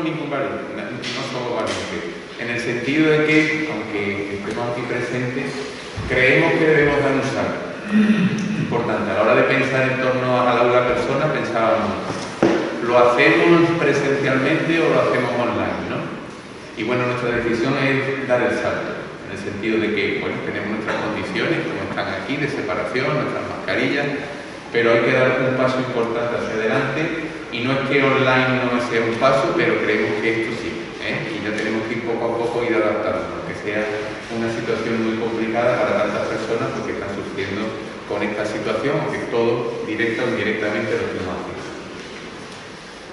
ningún valiente, no somos valientes, en el sentido de que, aunque estemos aquí presentes, creemos que debemos dar un salto importante. A la hora de pensar en torno a la persona, pensábamos, ¿lo hacemos presencialmente o lo hacemos online, ¿no? Y bueno, nuestra decisión es dar el salto, en el sentido de que, bueno, tenemos nuestras condiciones, como están aquí, de separación, nuestras mascarillas, pero hay que dar un paso importante hacia adelante, y no es que online no sea un paso, pero creemos que esto sí, y ya tenemos que ir poco a poco ir adaptando, aunque sea una situación muy complicada para tantas personas porque están sufriendo con esta situación, aunque todo directa o indirectamente lo estamos haciendo.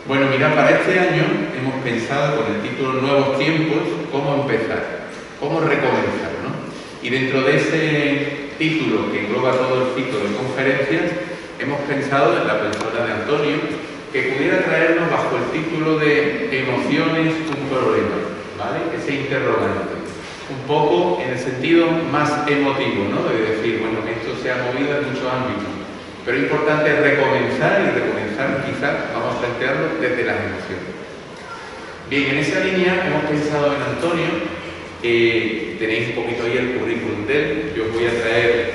Bueno, mira, para este año hemos pensado con el título Nuevos Tiempos, cómo empezar, cómo recomenzar, ¿no? Y dentro de ese título que engloba todo el ciclo de conferencias, hemos pensado en la persona de Antonio, que pudiera traernos bajo el título de Emociones, un problema, ¿vale? Ese interrogante. Un poco en el sentido más emotivo, ¿no? De decir, bueno, esto se ha movido en muchos ámbitos, pero es importante recomenzar, y recomenzar quizás vamos a plantearlo desde las emociones. Bien, en esa línea hemos pensado en Antonio, tenéis un poquito ahí el currículum de él, yo os voy a traer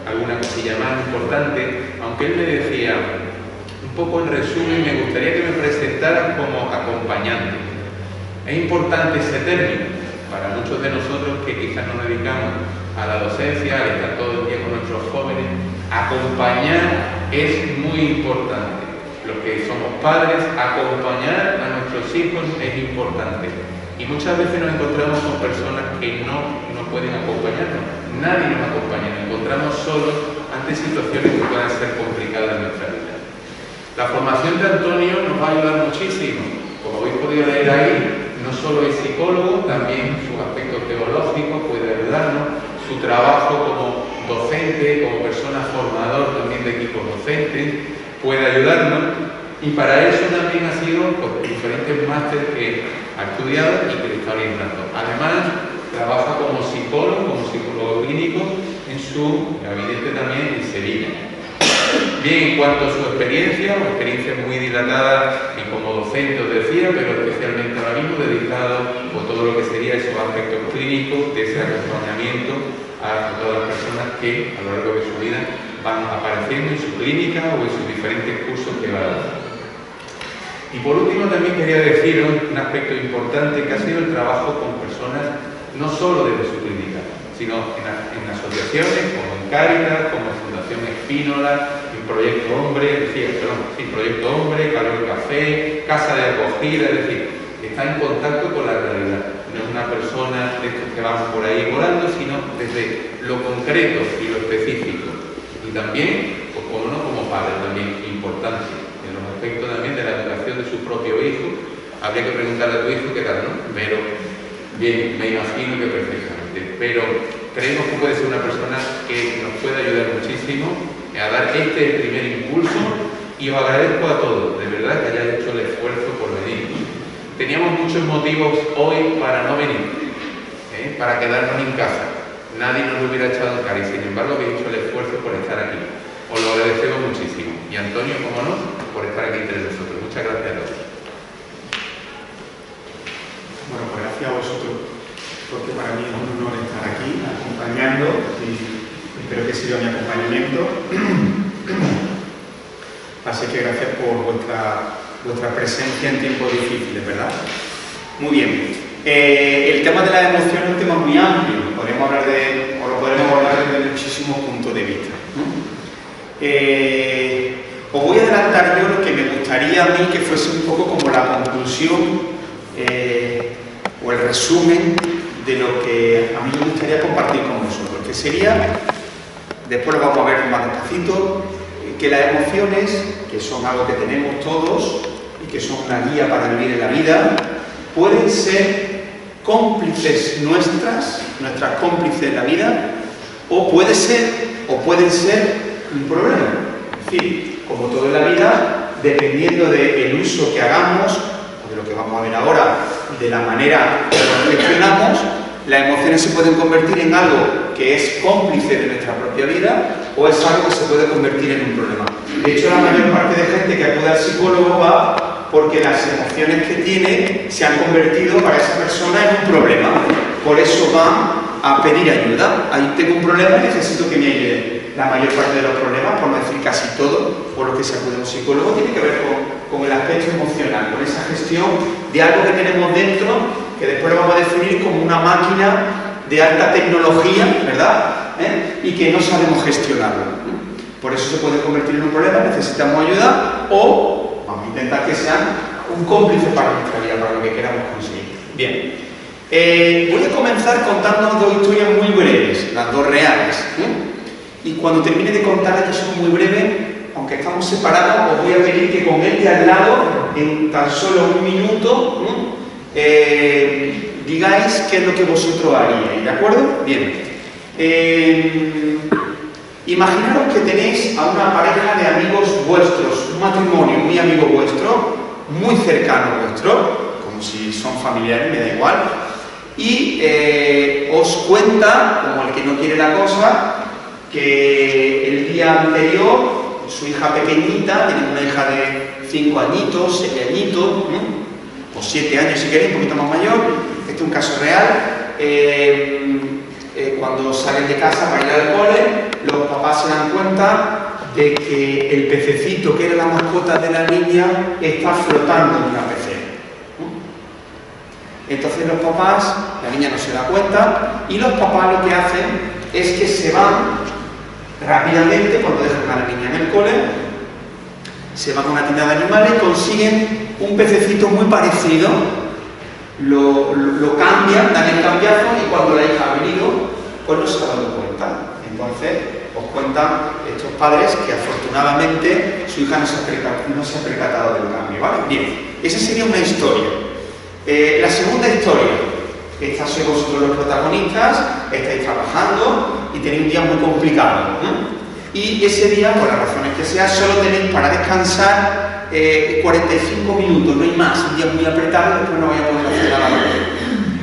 alguna cosilla más importante, aunque él me decía, un poco en resumen, me gustaría que me presentaras como acompañante. Es importante ese término para muchos de nosotros que quizás nos dedicamos a la docencia, al estar todo el día con nuestros jóvenes. Acompañar es muy importante. Los que somos padres, acompañar a nuestros hijos es importante. Y muchas veces nos encontramos con personas que no pueden acompañarnos. Nadie nos acompaña, nos encontramos solos ante situaciones que puedan ser complicadas en nuestra vida. La formación de Antonio nos va a ayudar muchísimo. Como habéis podido leer ahí, no solo es psicólogo, también sus aspectos teológicos puede ayudarnos, su trabajo como docente, como persona formador también de equipos docentes, puede ayudarnos, y para eso también ha sido pues, diferentes másteres que ha estudiado y que le está orientando. Además, trabaja como psicólogo clínico en su gabinete también en Sevilla. Bien, en cuanto a su experiencia muy dilatada como docente, os decía, pero especialmente ahora mismo dedicado por todo lo que sería esos aspectos clínicos, de ese acompañamiento a todas las personas que a lo largo de su vida van apareciendo en su clínica o en sus diferentes cursos que va a dar. Y por último también quería deciros un aspecto importante que ha sido el trabajo con personas no solo desde su clínica, sino en asociaciones como en Cáritas, como en Fundación Espínola, en Proyecto Hombre, Proyecto Hombre, Calor Café, Casa de Acogida, es decir, está en contacto con la realidad. No es una persona de estos que van por ahí volando, sino desde lo concreto y lo específico. Y también, pues como no, como padre también, importante, en los aspectos también de la educación de su propio hijo. Habría que preguntarle a tu hijo qué tal, ¿no? Pero, bien, me imagino que perfectamente. Pero creemos que puede ser una persona que nos puede ayudar muchísimo a dar este primer impulso, y os agradezco a todos, de verdad, que hayáis hecho el esfuerzo por venir. Teníamos muchos motivos hoy para no venir, para quedarnos en casa. Nadie nos lo hubiera echado en cara, y sin embargo habéis hecho el esfuerzo por estar aquí. Os lo agradecemos muchísimo. Y Antonio, como no, por estar aquí entre nosotros. Muchas gracias a todos. Bueno, pues gracias a vosotros, porque para mí es un honor estar aquí acompañando, y espero que sirva mi acompañamiento. Así que gracias por vuestra presencia en tiempos difíciles, ¿verdad? Muy bien. El tema de las emociones es un tema muy amplio, podemos hablar o lo podemos abordar desde muchísimos puntos de vista, ¿no? Os voy a adelantar yo lo que me gustaría a mí que fuese un poco como la conclusión o el resumen de lo que a mí me gustaría compartir con vosotros, que sería, después lo vamos a ver más despacito, que las emociones, que son algo que tenemos todos y que son una guía para vivir en la vida, pueden ser cómplices nuestras cómplices en la vida, o pueden ser un problema. Es decir, como todo en la vida, dependiendo del uso que hagamos, o de lo que vamos a ver ahora, de la manera que nos gestionamos, las emociones se pueden convertir en algo que es cómplice de nuestra propia vida, o es algo que se puede convertir en un problema. De hecho, la mayor parte de gente que acude al psicólogo va porque las emociones que tiene se han convertido para esa persona en un problema. Por eso van a pedir ayuda. Ahí tengo un problema y necesito que me ayude. La mayor parte de los problemas, por no decir casi todo, por lo que se acude a un psicólogo, tiene que ver con el aspecto emocional, con esa gestión de algo que tenemos dentro, que después lo vamos a definir como una máquina de alta tecnología, ¿verdad? Y que no sabemos gestionarlo. Por eso se puede convertir en un problema, necesitamos ayuda, o vamos a intentar que sean un cómplice para nuestra vida, para lo que queramos conseguir. Bien. Voy a comenzar contando dos historias muy breves, las dos reales. Y cuando termine de contarlas, que son muy breves, aunque estamos separados, os voy a pedir que con él de al lado, en tan solo un minuto, digáis qué es lo que vosotros haríais, ¿de acuerdo? Bien. Imaginaros que tenéis a una pareja de amigos vuestros, un matrimonio muy amigo vuestro, muy cercano vuestro, como si son familiares, me da igual, y os cuenta, como el que no quiere la cosa, que el día anterior su hija pequeñita, tiene una hija de 5 añitos, 7 añitos, o 7 años si queréis, un poquito más mayor, este es un caso real, cuando salen de casa para ir al cole, los papás se dan cuenta de que el pececito, que era la mascota de la niña, está flotando en una pecera. Entonces los papás, la niña no se da cuenta, y los papás lo que hacen es que se van rápidamente, cuando dejan a la niña en el cole, se van a una tienda de animales y consiguen un pececito muy parecido, lo cambian, dan el cambiazo, y cuando la hija ha venido, pues no se ha dado cuenta. Entonces os cuentan estos padres que afortunadamente su hija no se ha percatado del cambio, ¿vale? Bien, esa sería una historia. La segunda historia, estas sois vosotros los protagonistas, estáis trabajando y tenéis un día muy complicado, y ese día, por las razones que sea, solo tenéis para descansar 45 minutos, no hay más, un día muy apretado, después no vais a poder hacer nada más.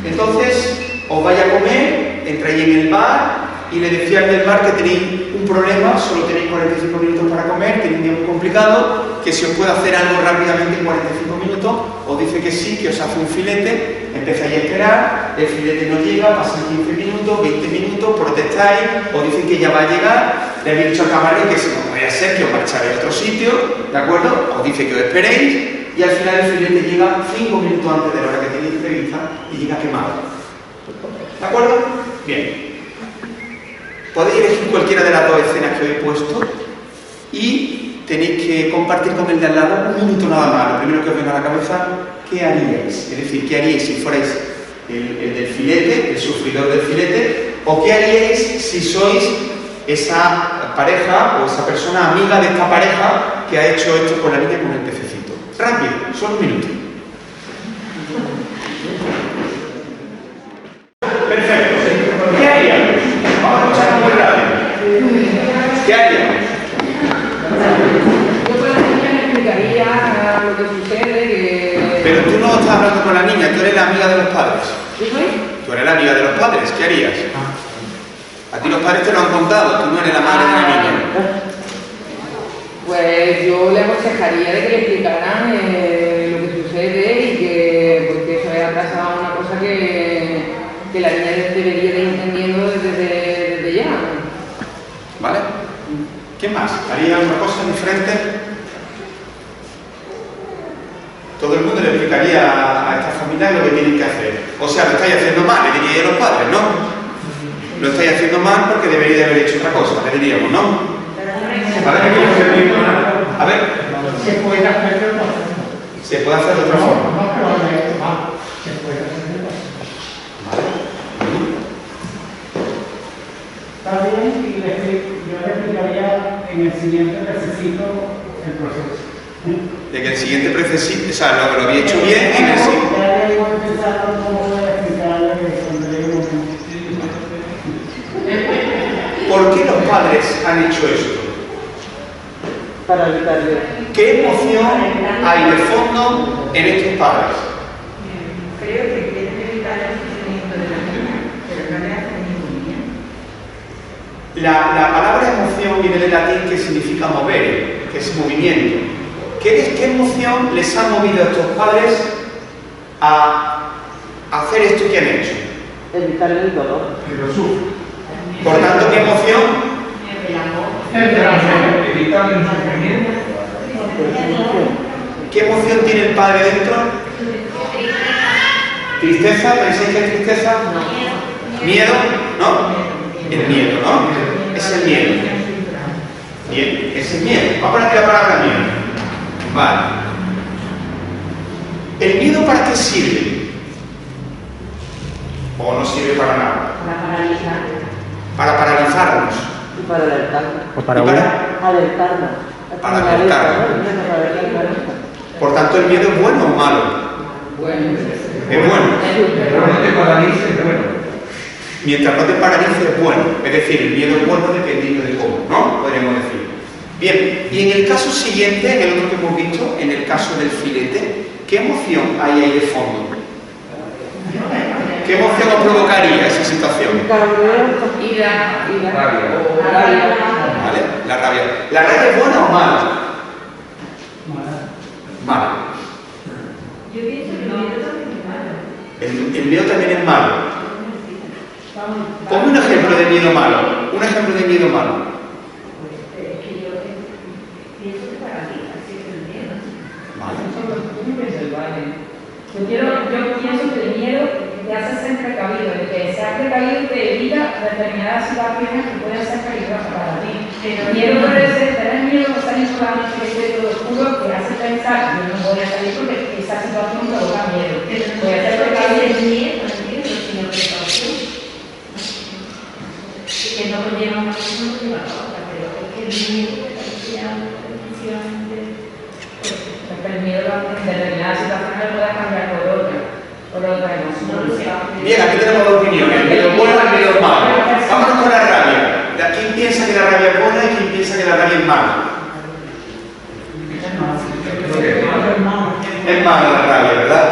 Entonces, os vais a comer, entráis en el bar y le decía al del bar que tenéis un problema, solo tenéis 45 minutos para comer, tenéis un día muy complicado, que si os puede hacer algo rápidamente en 45 minutos, os dice que sí, que os hace un filete, empezáis a esperar, el filete no llega, pasan 15 minutos, 20 minutos, protestáis, os dicen que ya va a llegar, le habéis dicho al camarero que si no podía ser, que os marcháis a otro sitio, ¿de acuerdo? Os dice que os esperéis, y al final el filete llega 5 minutos antes de la hora que tenéis prevista y llega quemado. ¿De acuerdo? Bien. Podéis elegir cualquiera de las dos escenas que os he puesto y tenéis que compartir con el de al lado un minuto nada más. Lo primero que os venga a la cabeza, ¿qué haríais? Es decir, ¿qué haríais si fuerais el del filete, el sufridor del filete? ¿O qué haríais si sois esa pareja o esa persona amiga de esta pareja que ha hecho esto con la niña con el pececito? Rápido, solo un minuto. Perfecto. ¿Qué haríamos? Vamos a escuchar muy rápido. ¿Qué haríamos? Yo con la niña le explicaría lo que sucede, que... Pero tú no estás hablando con la niña, tú eres la amiga de los padres. ¿Yo soy? Tú eres la amiga de los padres, ¿qué harías? A ti los padres te lo han contado, tú no eres la madre de la niña. Pues yo le aconsejaría de que le explicaran lo que sucede y que, porque eso ha pasado una cosa que la niña debería de ir entendiendo desde ya. ¿Vale? ¿Qué más? ¿Haría una cosa diferente? Todo el mundo le explicaría a esta familia lo que tienen que hacer. O sea, lo estáis haciendo mal, le diría a los padres, ¿no? Lo estáis haciendo mal porque debería de haber hecho otra cosa, le diríamos, ¿no? ¿Vale? A ver. Se puede hacer de otra forma. Se puede hacer de otra forma. Se puede hacer de otra forma. Vale. Está bien, y yo le explicaría en el siguiente necesito el proceso. De que el siguiente precesito, o sea, lo había hecho bien y en el siguiente. Ya le voy a empezar cómo voy a explicarle cuando llegue un momento. ¿Por qué los padres han hecho esto? Para evitarle. ¿Qué emoción hay de fondo en estos padres? Creo que quieren evitar el sufrimiento de la niña, pero no le hacen ningún bien. La palabra emoción viene del latín que significa mover, que es movimiento. ¿Qué emoción les ha movido a estos padres a hacer esto que han hecho? Evitar el dolor. Pero sufre. Por tanto, ¿qué emoción? Evitar el sufrimiento. ¿Qué emoción tiene el padre dentro? ¿Tristeza? ¿Pensáis que es tristeza? ¿Miedo? ¿No? El miedo, ¿no? Es el miedo. Bien, es el miedo. Vamos a poner la palabra miedo. Vale. ¿El miedo para qué sirve? ¿O no sirve para nada? Para paralizar. Para paralizarnos. Y para alertarnos. ¿Y para? Alertarnos. Para alertarnos. Por tanto, ¿el miedo es bueno o malo? Bueno. Es bueno. Pero no te paralices, bueno. Mientras no te paralices, es bueno. Es decir, el miedo es bueno dependiendo de cómo, ¿no? Podríamos decir. Bien, y en el caso siguiente, en el otro que hemos visto, en el caso del filete, ¿qué emoción hay ahí de fondo? ¿Qué emoción os provocaría esa situación? Ira. Rabia. ¿Vale? La rabia. ¿La rabia es buena o mala? Mala. Yo pienso que el miedo también es malo. El miedo también es malo. Ponme un ejemplo de miedo malo. Un ejemplo de miedo malo. Es que yo pienso que paraliza, sí, el miedo. Vale. Yo pienso que el miedo te hace ser precavido, el que seas precavido te evita determinadas situaciones que pueden ser peligrosas para ti. El miedo puede ser tener miedo a salir por la noche que esté todo oscuro, que hace pensar que no voy a salir porque esa situación provoca miedo. Voy a ser precavido. El miedo, sino precaución. Que no conlleva una cosa, no conlleva la otra, pero es que el miedo El miedo en determinadas situaciones puede cambiar por otra emoción. Bien, aquí tenemos dos opiniones. El miedo bueno y el miedo malo. Vámonos con la rabia. ¿Quién piensa que la rabia es buena y quién piensa que la rabia es mala? Es mala la rabia, ¿verdad?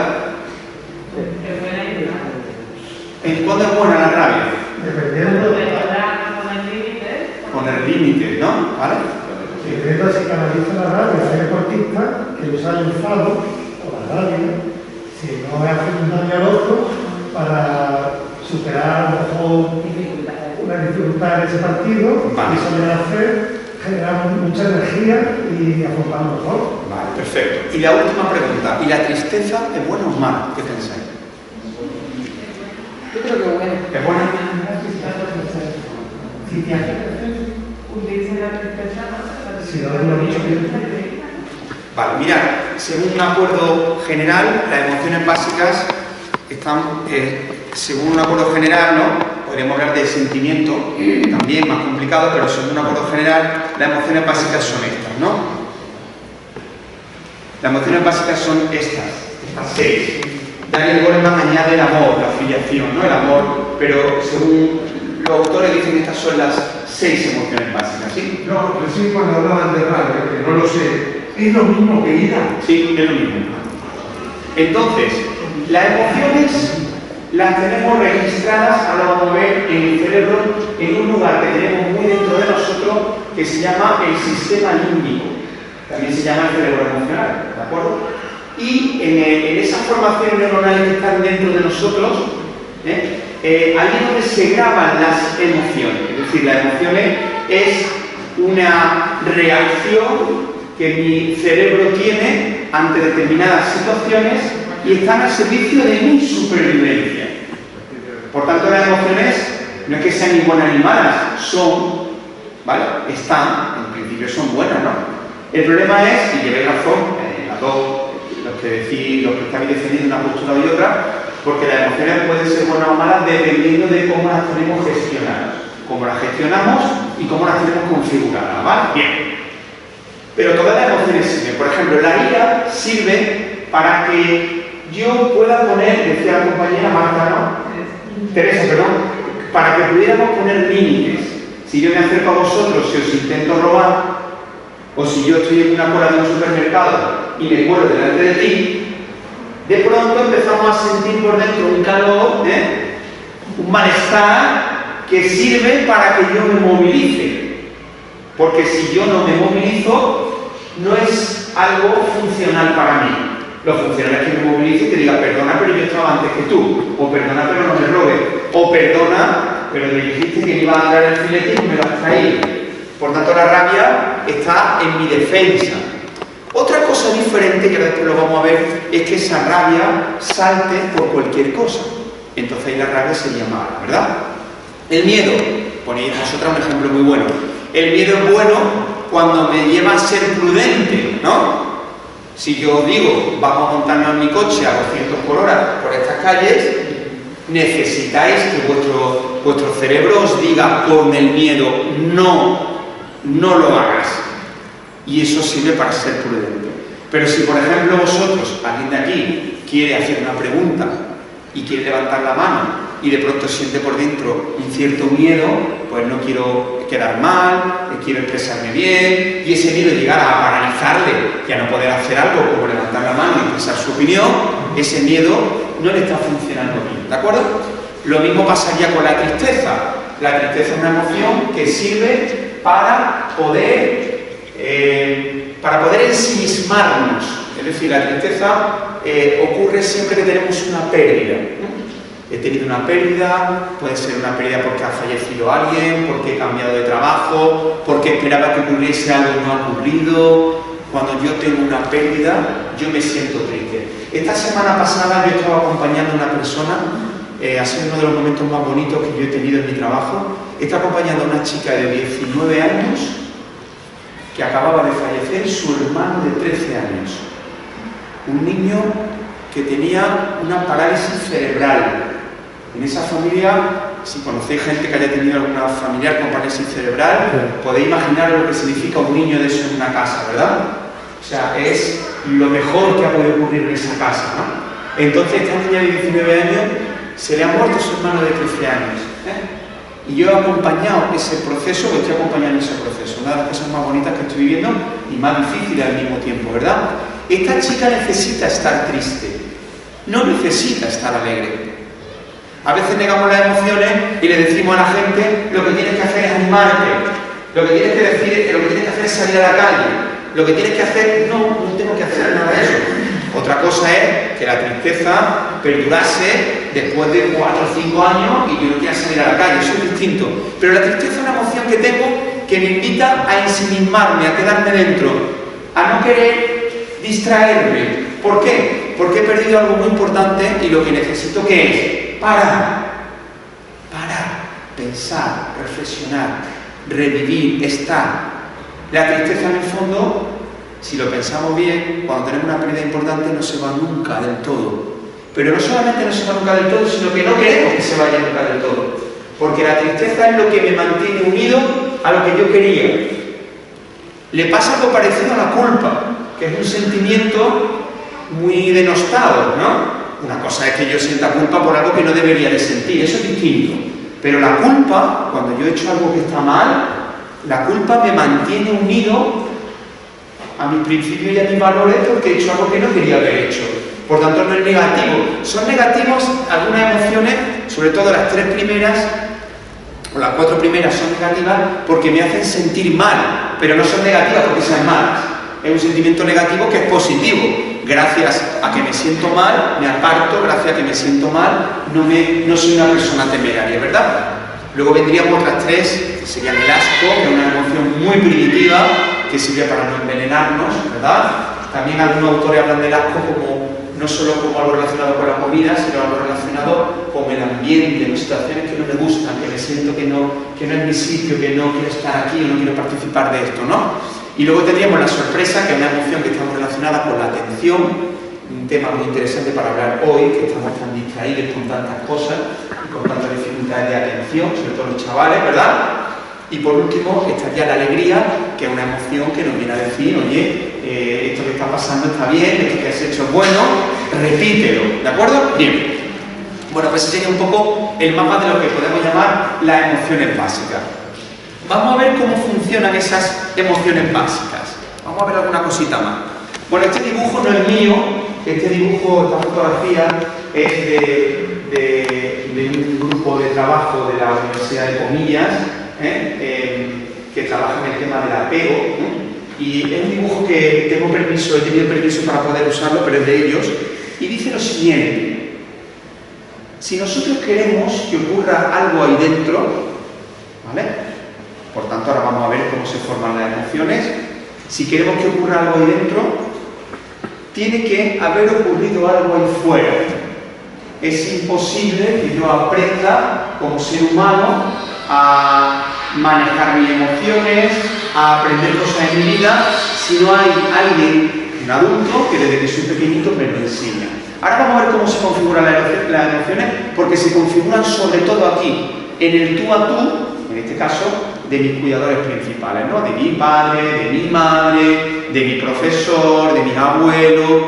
¿En cuándo es buena la rabia? Dependiendo de Poner límites, ¿no? ¿Vale? El secreto se canaliza la rabia. Hay deportistas que usan el enfado o la rabia, si no hacen un daño al otro, para superar a lo mejor una dificultad en ese partido, Vale. y suelen hacer, generar mucha energía y afrontarlo mejor. Vale, perfecto. Y la última pregunta. ¿Y la tristeza es buena o mala? ¿Qué pensáis? Yo creo que bueno. ¿Es buena? Si te hace si no dura mucho tiempo. Vale, mirad, según un acuerdo general, las emociones básicas están, según un acuerdo general, ¿no? Podríamos hablar de sentimiento, también más complicado, pero según un acuerdo general, las emociones básicas son estas, ¿no? Las emociones básicas son estas 6. Daniel Goleman añade el amor, la afiliación, ¿no? El amor, pero según los autores dicen que estas son las 6 emociones básicas, ¿sí? No, recién cuando hablaban de rabia, que no lo sé, es lo mismo que ira. Sí, es lo mismo. Entonces, las emociones las tenemos registradas, ahora vamos a ver, en el cerebro, en un lugar que tenemos muy dentro de nosotros, que se llama el sistema límbico. También se llama el cerebro emocional, ¿de acuerdo? Y en esas formaciones neuronales que están dentro de nosotros, ahí es donde se graban las emociones. Es decir, las emociones es una reacción que mi cerebro tiene ante determinadas situaciones y están al servicio de mi supervivencia. Por tanto, las emociones no es que sean ni buenas ni malas, son, ¿vale? Están, en principio son buenas, ¿no? El problema es, y llevéis razón, las dos, los que estáis defendiendo una postura y otra, porque las emociones pueden ser buenas o malas dependiendo de cómo las tenemos gestionadas, cómo las gestionamos y cómo las tenemos configuradas, ¿vale? Bien. Pero todas las emociones sirven. Por ejemplo, la ira sirve para que yo pueda poner, decía la compañera Marta, ¿no? Teresa, perdón, para que pudiéramos poner límites. Si yo me acerco a vosotros, si os intento robar, o si yo estoy en una cola de un supermercado y me cuelo delante de ti, de pronto empezamos a sentir por dentro un calor, un malestar que sirve para que yo me movilice. Porque si yo no me movilizo, no es algo funcional para mí. Lo funcional es que me movilice y te diga, perdona, pero yo estaba antes que tú, o perdona, pero no me robes, o perdona, pero me dijiste que me iba a dar el filete y no me lo has traído. Por tanto, la rabia está en mi defensa. Otra cosa diferente, que después lo vamos a ver, es que esa rabia salte por cualquier cosa. Entonces ahí la rabia sería mala, ¿verdad? El miedo, ponéis vosotros un ejemplo muy bueno. El miedo es bueno cuando me lleva a ser prudente, ¿no? Si yo os digo, vamos a montarnos en mi coche a 200 por hora por estas calles, necesitáis que vuestro cerebro os diga con el miedo, no lo hagas. Y eso sirve para ser prudente. Pero si, por ejemplo, vosotros, alguien de aquí, quiere hacer una pregunta y quiere levantar la mano y de pronto siente por dentro un cierto miedo, pues no quiero quedar mal, quiero expresarme bien, y ese miedo llegar a paralizarle y a no poder hacer algo como levantar la mano y expresar su opinión, ese miedo no le está funcionando bien, ¿de acuerdo? Lo mismo pasaría con la tristeza. La tristeza es una emoción que sirve para poder ensimismarnos. Es decir, la tristeza ocurre siempre que tenemos una pérdida. He tenido una pérdida, puede ser una pérdida porque ha fallecido alguien, porque he cambiado de trabajo, porque esperaba que ocurriese algo y no ha ocurrido. Cuando yo tengo una pérdida, yo me siento triste. Esta semana pasada yo estaba acompañando a una persona, ha sido uno de los momentos más bonitos que yo he tenido en mi trabajo. Estaba acompañando a una chica de 19 años que acababa de fallecer su hermano de 13 años. Un niño que tenía una parálisis cerebral. En esa familia, si conocéis gente que haya tenido alguna familiar con parálisis cerebral, podéis imaginar lo que significa un niño de eso en una casa, ¿verdad? O sea, es lo mejor que ha podido ocurrir en esa casa, ¿no? Entonces, esta niña de 19 años se le ha muerto su hermano de 13 años. Y yo he acompañado ese proceso, o estoy acompañando ese proceso, una de las cosas más bonitas que estoy viviendo y más difíciles al mismo tiempo, ¿verdad? Esta chica necesita estar triste, no necesita estar alegre. A veces negamos las emociones y le decimos a la gente, lo que tienes que hacer es animarte, lo que tienes que hacer es salir a la calle, lo que tienes que hacer, no tengo que hacer nada de eso. Otra cosa es que la tristeza perdurase después de 4 o 5 años y yo no quiera salir a la calle, eso es distinto. Pero la tristeza es una emoción que tengo que me invita a ensimismarme, a quedarme dentro, a no querer distraerme. ¿Por qué? Porque he perdido algo muy importante y lo que necesito que es parar, pensar, reflexionar, revivir, estar. La tristeza en el fondo, si lo pensamos bien, cuando tenemos una pérdida importante no se va nunca del todo. Pero no solamente no se va nunca del todo, sino que no queremos que se vaya nunca del todo. Porque la tristeza es lo que me mantiene unido a lo que yo quería. Le pasa algo parecido a la culpa, que es un sentimiento muy denostado, ¿no? Una cosa es que yo sienta culpa por algo que no debería de sentir, eso es distinto. Pero la culpa, cuando yo he hecho algo que está mal, la culpa me mantiene unido a mis principios y a mis valores porque he hecho algo que no quería haber hecho. Por tanto, no es negativo. Son negativos algunas emociones, sobre todo las 3 primeras, o las 4 primeras son negativas porque me hacen sentir mal, pero no son negativas porque sean malas. Es un sentimiento negativo que es positivo. Gracias a que me siento mal, me aparto, gracias a que me siento mal, no soy una persona temeraria, ¿verdad? Luego vendrían otras 3, que serían el asco, que es una emoción muy primitiva, que sirve para no envenenarnos, ¿verdad? También algunos autores hablan del asco como, no solo como algo relacionado con la comida, sino algo relacionado con el ambiente, con situaciones que no me gustan, que me siento que no es mi sitio, que no quiero estar aquí, no quiero participar de esto, ¿no? Y luego tendríamos la sorpresa, que es una emoción que está muy relacionada con la atención, un tema muy interesante para hablar hoy, que estamos tan distraídos con tantas cosas y con tantas dificultades de atención, sobre todo los chavales, ¿verdad? Y por último estaría la alegría, que es una emoción que nos viene a decir, oye, esto que está pasando está bien, esto que has hecho es bueno, repítelo, ¿de acuerdo? Bien. Bueno, pues ese sería un poco el mapa de lo que podemos llamar las emociones básicas. Vamos a ver cómo funcionan esas emociones básicas. Vamos a ver alguna cosita más. Bueno, este dibujo no es mío, este dibujo, esta fotografía es de un grupo de trabajo de la Universidad de Comillas, que trabaja en el tema del apego, Y es un dibujo que he tenido permiso para poder usarlo, pero es de ellos, y dice lo siguiente: si nosotros queremos que ocurra algo ahí dentro, ¿vale? Por tanto, ahora vamos a ver cómo se forman las emociones. Si queremos que ocurra algo ahí dentro, tiene que haber ocurrido algo ahí fuera. Es imposible que yo aprenda como ser humano a manejar mis emociones, a aprender cosas en mi vida, si no hay alguien, un adulto, que desde que soy pequeñito me lo enseña. Ahora vamos a ver cómo se configuran las emociones, porque se configuran sobre todo aquí, en el tú a tú, en este caso, de mis cuidadores principales, ¿no? De mi padre, de mi madre, de mi profesor, de mis abuelos,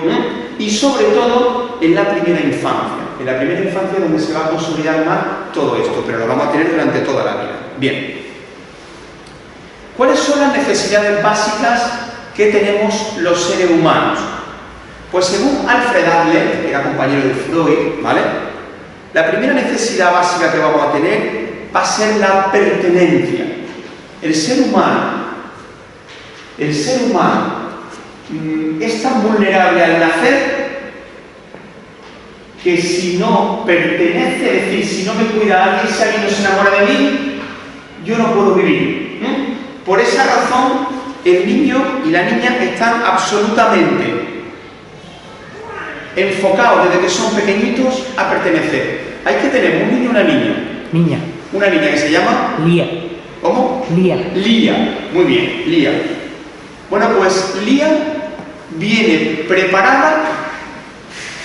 y sobre todo en la primera infancia. En la primera infancia es donde se va a consolidar más todo esto, pero lo vamos a tener durante toda la vida. Bien. ¿Cuáles son las necesidades básicas que tenemos los seres humanos? Pues según Alfred Adler, que era compañero de Freud, ¿vale? La primera necesidad básica que vamos a tener va a ser la pertenencia. El ser humano es tan vulnerable al nacer que si no pertenece, es decir, si no me cuida a alguien, si alguien no se enamora de mí, yo no puedo vivir. Por esa razón, el niño y la niña están absolutamente enfocados desde que son pequeñitos a pertenecer. Hay que tener un niño y una niña. Niña. Una niña que se llama... Lía. ¿Cómo? Lía. Lía. Muy bien, Lía. Bueno, pues Lía viene preparada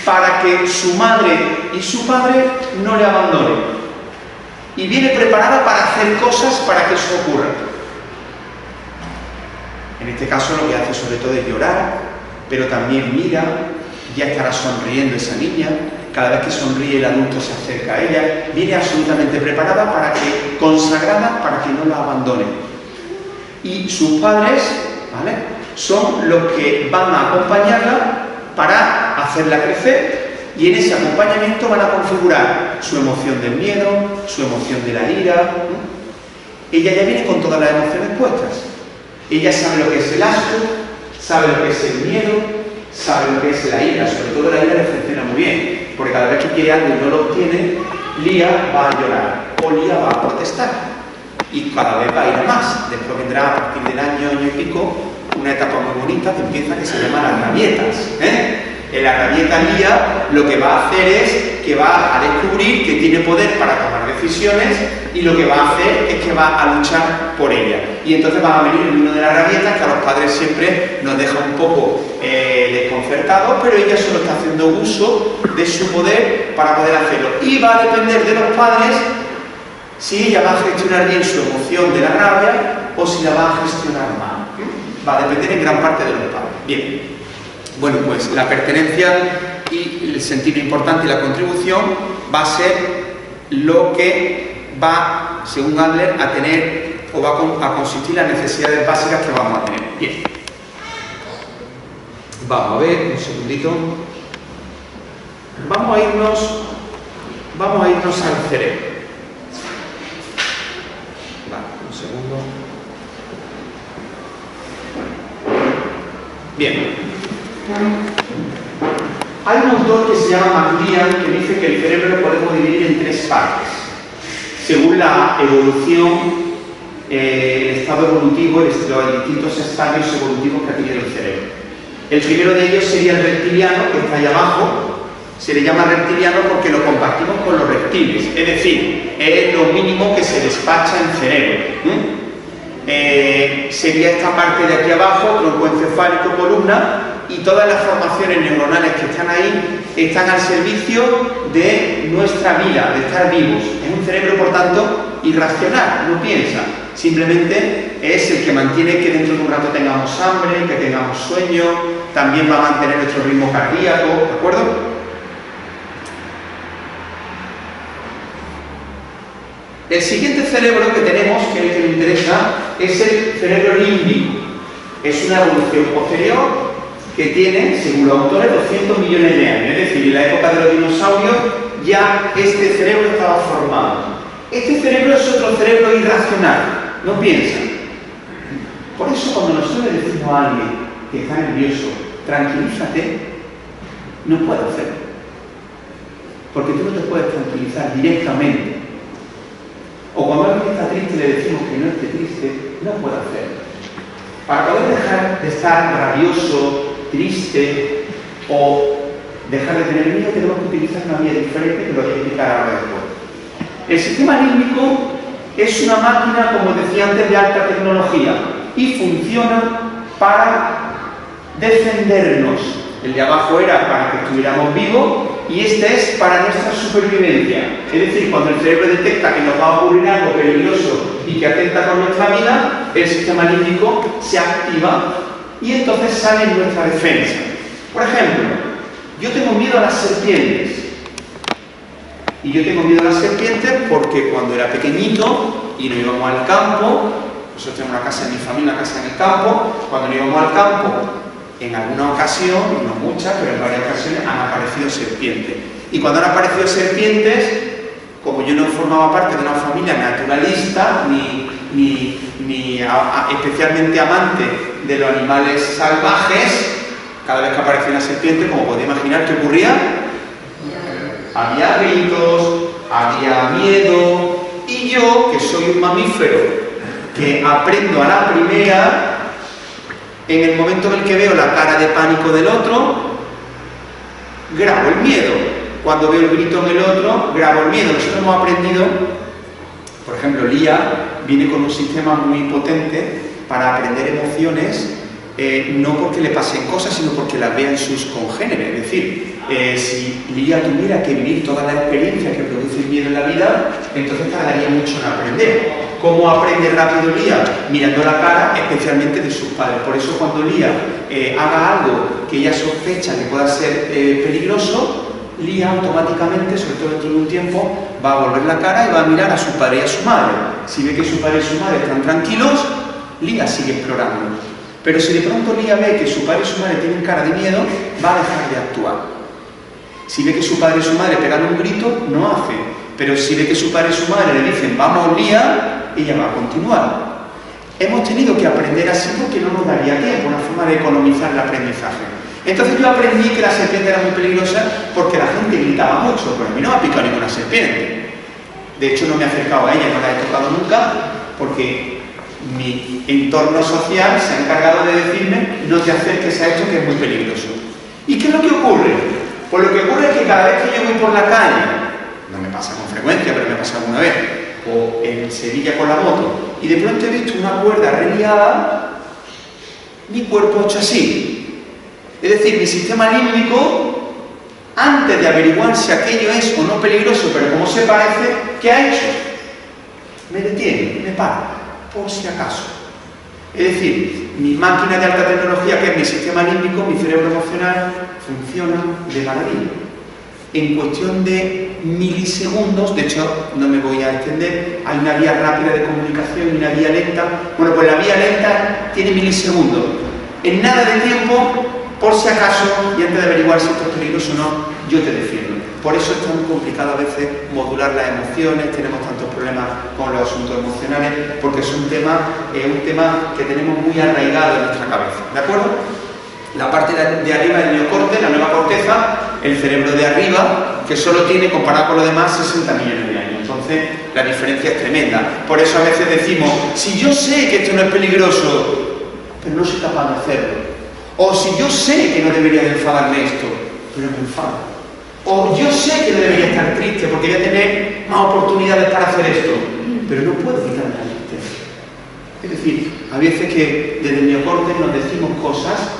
para que su madre y su padre no le abandonen. Y viene preparada para hacer cosas para que eso ocurra. En este caso lo que hace sobre todo es llorar, pero también mira, ya estará sonriendo esa niña, cada vez que sonríe el adulto se acerca a ella, viene absolutamente preparada para que, consagrada para que no la abandonen. Y sus padres, ¿vale?, son los que van a acompañarla para hacerla crecer, y en ese acompañamiento van a configurar su emoción del miedo, su emoción de la ira. Ella ya viene con todas las emociones puestas. Ella sabe lo que es el asco, sabe lo que es el miedo, sabe lo que es la ira. Sobre todo la ira le funciona muy bien, porque cada vez que quiere algo y no lo obtiene, Lía va a llorar o Lía va a protestar. Y cada vez va a ir a más. Después vendrá a partir del año y pico una etapa muy bonita que empieza, que se llama las rabietas. En la rabieta Lía lo que va a hacer es que va a descubrir que tiene poder para tomar decisiones, y lo que va a hacer es que va a luchar por ella. Y entonces va a venir el vino de la rabieta, que a los padres siempre nos deja un poco desconcertados, pero ella solo está haciendo uso de su poder para poder hacerlo. Y va a depender de los padres si ella va a gestionar bien su emoción de la rabia o si la va a gestionar mal. Va a depender en gran parte de los padres. Bien. Bueno, pues la pertenencia y el sentido importante y la contribución va a ser lo que va, según Adler, a tener o va a consistir las necesidades básicas que vamos a tener. Bien. Vamos a ver, un segundito. Vamos a irnos al cerebro. Vale, un segundo. Bien. Hay un autor que se llama McLean que dice que el cerebro lo podemos dividir en tres partes, según la evolución, el estado evolutivo, los distintos estadios evolutivos que ha tenido el cerebro. El primero de ellos sería el reptiliano, que está ahí abajo. Se le llama reptiliano porque lo compartimos con los reptiles, es decir, es lo mínimo que se despacha en cerebro. Sería esta parte de aquí abajo, tronco encefálico, columna, y todas las formaciones neuronales que están ahí están al servicio de nuestra vida, de estar vivos. Es un cerebro, por tanto, irracional, no piensa, simplemente es el que mantiene que dentro de un rato tengamos hambre, que tengamos sueño, también va a mantener nuestro ritmo cardíaco, ¿de acuerdo? El siguiente cerebro que tenemos, que es el que me interesa, es el cerebro límbico. Es una evolución posterior que tiene, según los autores, 200 millones de años. Es decir, en la época de los dinosaurios ya este cerebro estaba formado. Este cerebro es otro cerebro irracional, no piensa. Por eso cuando nosotros le decimos diciendo a alguien que está nervioso, tranquilízate, no puede hacerlo. Porque tú no te puedes tranquilizar directamente. O cuando alguien está triste le decimos que no esté triste, no puede hacerlo. Para poder dejar de estar rabioso, triste o dejar de tener miedo, tenemos que utilizar una vía diferente que lo voy a explicar ahora después. El sistema límbico es una máquina, como decía antes, de alta tecnología y funciona para defendernos. El de abajo era para que estuviéramos vivos y este es para nuestra supervivencia. Es decir, cuando el cerebro detecta que nos va a ocurrir algo peligroso y que atenta con nuestra vida, el sistema límbico se activa y entonces sale en nuestra defensa. Por ejemplo, yo tengo miedo a las serpientes. Y yo tengo miedo a las serpientes porque cuando era pequeñito y nos íbamos al campo, nosotros tenemos una casa en mi familia, una casa en el campo, cuando nos íbamos al campo, en alguna ocasión, no muchas, pero en varias ocasiones han aparecido serpientes. Y cuando han aparecido serpientes, como yo no formaba parte de una familia naturalista, ni especialmente amante de los animales salvajes, cada vez que aparecía una serpiente, como podéis imaginar, ¿qué ocurría? Había gritos, había miedo, y yo, que soy un mamífero, que aprendo a la primera, en el momento en el que veo la cara de pánico del otro, grabo el miedo. Cuando veo el grito en el otro, grabo el miedo. Nosotros hemos aprendido, por ejemplo, Lía viene con un sistema muy potente para aprender emociones, no porque le pasen cosas, sino porque las vean sus congéneres. Es decir, si Lía tuviera que vivir toda la experiencia que produce el miedo en la vida, entonces tardaría mucho en aprender. ¿Cómo aprende rápido Lía? Mirando la cara, especialmente de sus padres. Por eso cuando Lía haga algo que ella sospecha que pueda ser peligroso, Lía automáticamente, sobre todo dentro de un tiempo, va a volver la cara y va a mirar a su padre y a su madre. Si ve que su padre y su madre están tranquilos, Lía sigue explorando. Pero si de pronto Lía ve que su padre y su madre tienen cara de miedo, va a dejar de actuar. Si ve que su padre y su madre pegan un grito, no hace. Pero si ve que su padre y su madre le dicen vamos Lía, ella va a continuar. Hemos tenido que aprender así porque no nos daría tiempo, una forma de economizar el aprendizaje. Entonces yo aprendí que la serpiente era muy peligrosa porque la gente gritaba mucho, pero a mí no me ha picado ninguna serpiente. De hecho no me he acercado a ella, no la he tocado nunca, porque mi entorno social se ha encargado de decirme no te acerques a esto que es muy peligroso. ¿Y qué es lo que ocurre? Pues lo que ocurre es que cada vez que yo voy por la calle, no me pasa con frecuencia, pero me pasa alguna vez, o en Sevilla con la moto, y de pronto he visto una cuerda reliada, mi cuerpo ha hecho así. Es decir, mi sistema límbico, antes de averiguar si aquello es o no peligroso, pero como se parece, ¿qué ha hecho? Me detiene, me para, por si acaso. Es decir, mi máquina de alta tecnología, que es mi sistema límbico, mi cerebro emocional, funciona de maravilla. En cuestión de milisegundos, de hecho no me voy a extender, hay una vía rápida de comunicación y una vía lenta. Bueno, pues la vía lenta tiene milisegundos. En nada de tiempo, por si acaso, y antes de averiguar si esto es peligroso o no, yo te defiendo. Por eso es tan complicado a veces modular las emociones, tenemos tantos problemas con los asuntos emocionales, porque es un tema que tenemos muy arraigado en nuestra cabeza. ¿De acuerdo? La parte de arriba del neocorte, la nueva corteza, el cerebro de arriba, que solo tiene, comparado con lo demás, 60 millones de años. Entonces, la diferencia es tremenda. Por eso a veces decimos, si yo sé que esto no es peligroso, pero no soy capaz de hacerlo. O si yo sé que no debería de enfadarme esto, pero me enfado. O yo sé que no debería estar triste porque voy a tener más oportunidades para hacer esto, pero no puedo quitarme la tristeza. Es decir, a veces que desde el neocorte nos decimos cosas,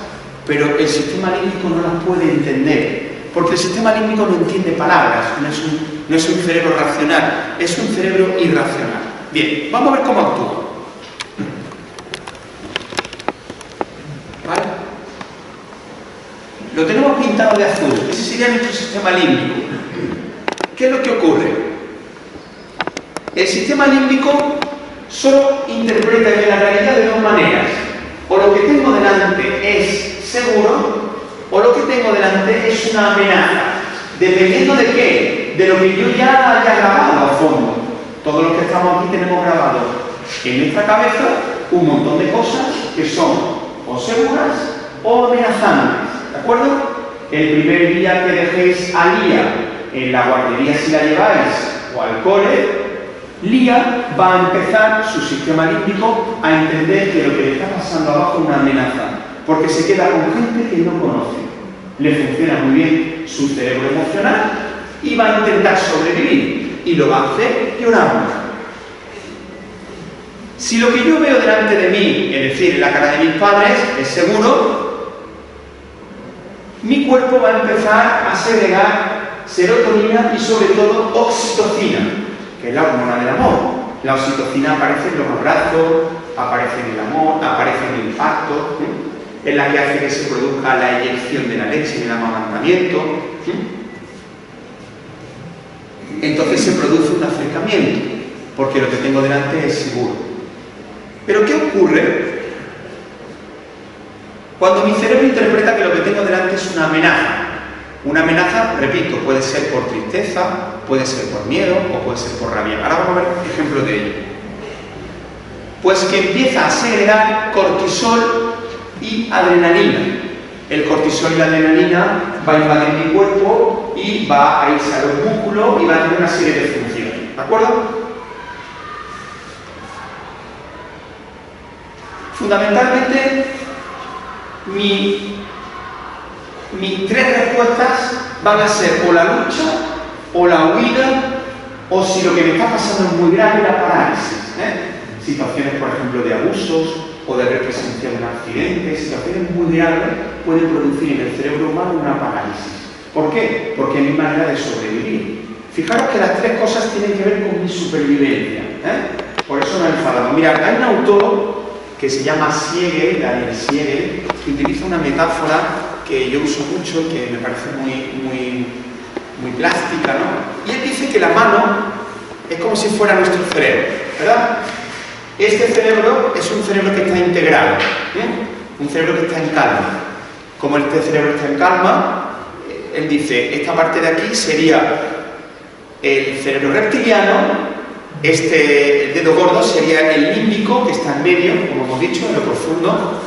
pero el sistema límbico no las puede entender, porque el sistema límbico no entiende palabras, no es un cerebro racional, es un cerebro irracional. Bien, vamos a ver cómo actúa. ¿Vale? Lo tenemos pintado de azul, ese sería nuestro sistema límbico. ¿Qué es lo que ocurre? El sistema límbico solo interpreta la realidad de dos maneras. O lo que tengo delante es seguro, o lo que tengo delante es una amenaza. ¿Dependiendo de qué? De lo que yo ya haya grabado a fondo. Todos los que estamos aquí tenemos grabado en nuestra cabeza un montón de cosas que son o seguras o amenazantes, ¿de acuerdo? El primer día que dejéis a Lía en la guardería, si la lleváis, o al cole, Lía va a empezar su sistema límbico a entender que lo que le está pasando abajo es una amenaza, porque se queda con gente que no conoce. Le funciona muy bien su cerebro emocional y va a intentar sobrevivir, y lo va a hacer llorando. Si lo que yo veo delante de mí, es decir, en la cara de mis padres, es seguro, mi cuerpo va a empezar a segregar serotonina y sobre todo oxitocina, que es la hormona del amor. La oxitocina aparece en los abrazos, aparece en el amor, aparece en el impacto, es la que hace que se produzca la eyección de la leche en el amamantamiento. Entonces se produce un acercamiento, porque lo que tengo delante es seguro. Pero ¿qué ocurre cuando mi cerebro interpreta que lo que tengo delante es una amenaza? Una amenaza, repito, puede ser por tristeza, puede ser por miedo o puede ser por rabia. Ahora vamos a ver ejemplos de ello. Pues que empieza a segregar cortisol y adrenalina. El cortisol y la adrenalina va a invadir mi cuerpo y va a irse a los músculos y va a tener una serie de funciones. ¿De acuerdo? Fundamentalmente, mis tres respuestas van a ser o la lucha, o la huida, o si lo que me está pasando es muy grave, la parálisis. Situaciones, por ejemplo, de abusos o de haber presenciado un accidente, situaciones muy graves pueden producir en el cerebro humano una parálisis. ¿Por qué? Porque es mi manera de sobrevivir. Fijaros que las tres cosas tienen que ver con mi supervivencia. Por eso nos enfadamos. Mirad, hay un autor que se llama Siegel, Daniel Siegel, que utiliza una metáfora que yo uso mucho, que me parece muy plástica, ¿no? Y él dice que la mano es como si fuera nuestro cerebro, ¿verdad? Este cerebro es un cerebro que está integrado, un cerebro que está en calma. Como este cerebro está en calma, él dice, esta parte de aquí sería el cerebro reptiliano, el dedo gordo sería el límbico, que está en medio, como hemos dicho, en lo profundo,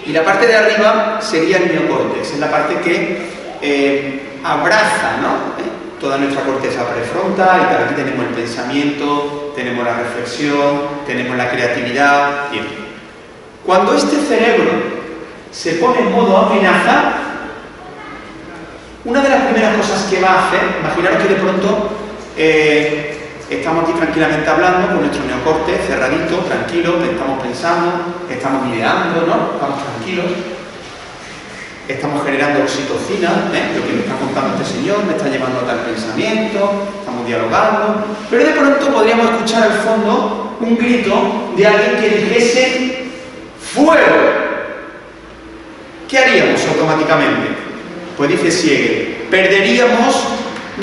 y la parte de arriba sería el neocórtex, es la parte que abraza, ¿no? Toda nuestra corteza prefrontal, y aquí tenemos el pensamiento, tenemos la reflexión, tenemos la creatividad. Bien. Cuando este cerebro se pone en modo amenaza, una de las primeras cosas que va a hacer, imaginaros que de pronto estamos aquí tranquilamente hablando con nuestro neocórtex cerradito, tranquilo, estamos pensando, estamos ideando, ¿no? Estamos tranquilos, estamos generando oxitocina, lo que me está contando este señor me está llevando a tal pensamiento, estamos dialogando, pero de pronto podríamos escuchar al fondo un grito de alguien que dijese ¡fuego! ¿Qué haríamos automáticamente? Pues dice Siegel, perderíamos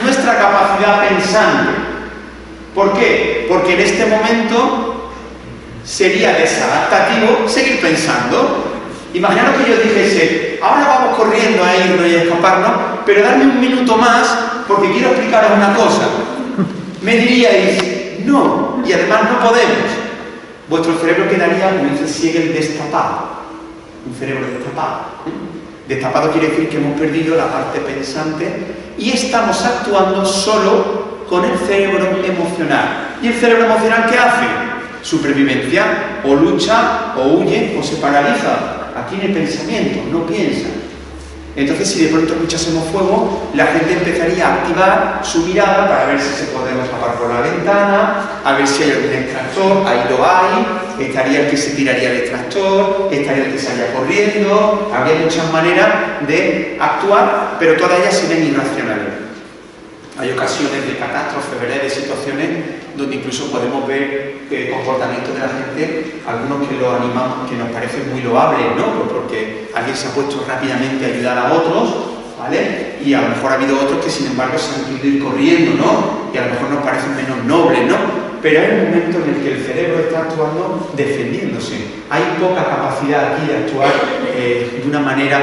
nuestra capacidad pensante. ¿Por qué? Porque en este momento sería desadaptativo seguir pensando. Imaginaos que yo dijese, ahora vamos corriendo a irnos y a escaparnos, pero dame un minuto más porque quiero explicaros una cosa. Me diríais, no, y además no podemos. Vuestro cerebro quedaría, como dice Siegel, destapado. Un cerebro destapado. Destapado quiere decir que hemos perdido la parte pensante y estamos actuando solo con el cerebro emocional. ¿Y el cerebro emocional qué hace? Supervivencia, o lucha, o huye, o se paraliza. Aquí en el pensamiento, no piensa. Entonces, si de pronto escuchásemos fuego, la gente empezaría a activar su mirada para ver si se podemos escapar por la ventana, a ver si hay algún extractor, ahí lo hay, estaría el que se tiraría el extractor, estaría el que salía corriendo, habría muchas maneras de actuar, pero todas ellas serían irracionales. Hay ocasiones de catástrofes, ¿verdad? De situaciones donde incluso podemos ver comportamientos de la gente, algunos que lo animamos, que nos parecen muy loables, ¿no? Pues porque alguien se ha puesto rápidamente a ayudar a otros, ¿vale? Y a lo mejor ha habido otros que sin embargo se han querido ir corriendo, ¿no? Y a lo mejor nos parecen menos nobles, ¿no? Pero hay un momento en el que el cerebro está actuando defendiéndose. Hay poca capacidad aquí de actuar de una manera...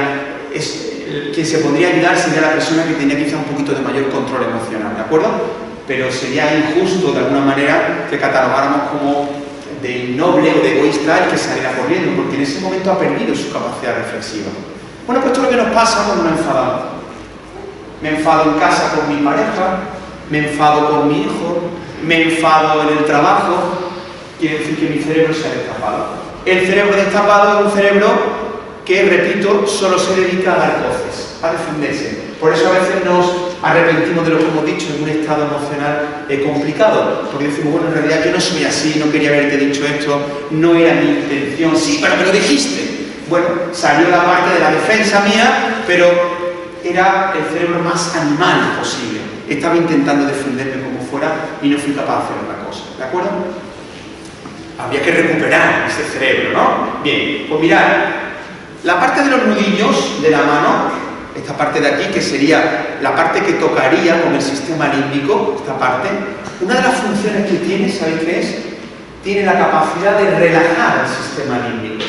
quien se podría ayudar sería la persona que tenía quizá un poquito de mayor control emocional, ¿de acuerdo? Pero sería injusto de alguna manera que catalogáramos como de innoble o de egoísta el que saliera corriendo, porque en ese momento ha perdido su capacidad reflexiva. Bueno, pues esto es lo que nos pasa cuando nos enfadamos. Me enfado en casa con mi pareja, me enfado con mi hijo, me enfado en el trabajo, quiere decir que mi cerebro se ha destapado. El cerebro destapado es un cerebro que, repito, solo se dedica a dar voces, a defenderse. Por eso a veces nos arrepentimos de lo que hemos dicho en un estado emocional complicado, porque decimos, bueno, en realidad yo no soy así, no quería haberte dicho esto, no era mi intención. Sí, pero me lo dijiste. Bueno, salió la parte de la defensa mía, pero era el cerebro más animal posible. Estaba intentando defenderme como fuera y no fui capaz de hacer otra cosa, ¿de acuerdo? Había que recuperar ese cerebro, ¿no? Bien, pues mirad, la parte de los nudillos de la mano, esta parte de aquí, que sería la parte que tocaría con el sistema límbico, esta parte, una de las funciones que tiene, ¿sabéis qué es? Tiene la capacidad de relajar el sistema límbico.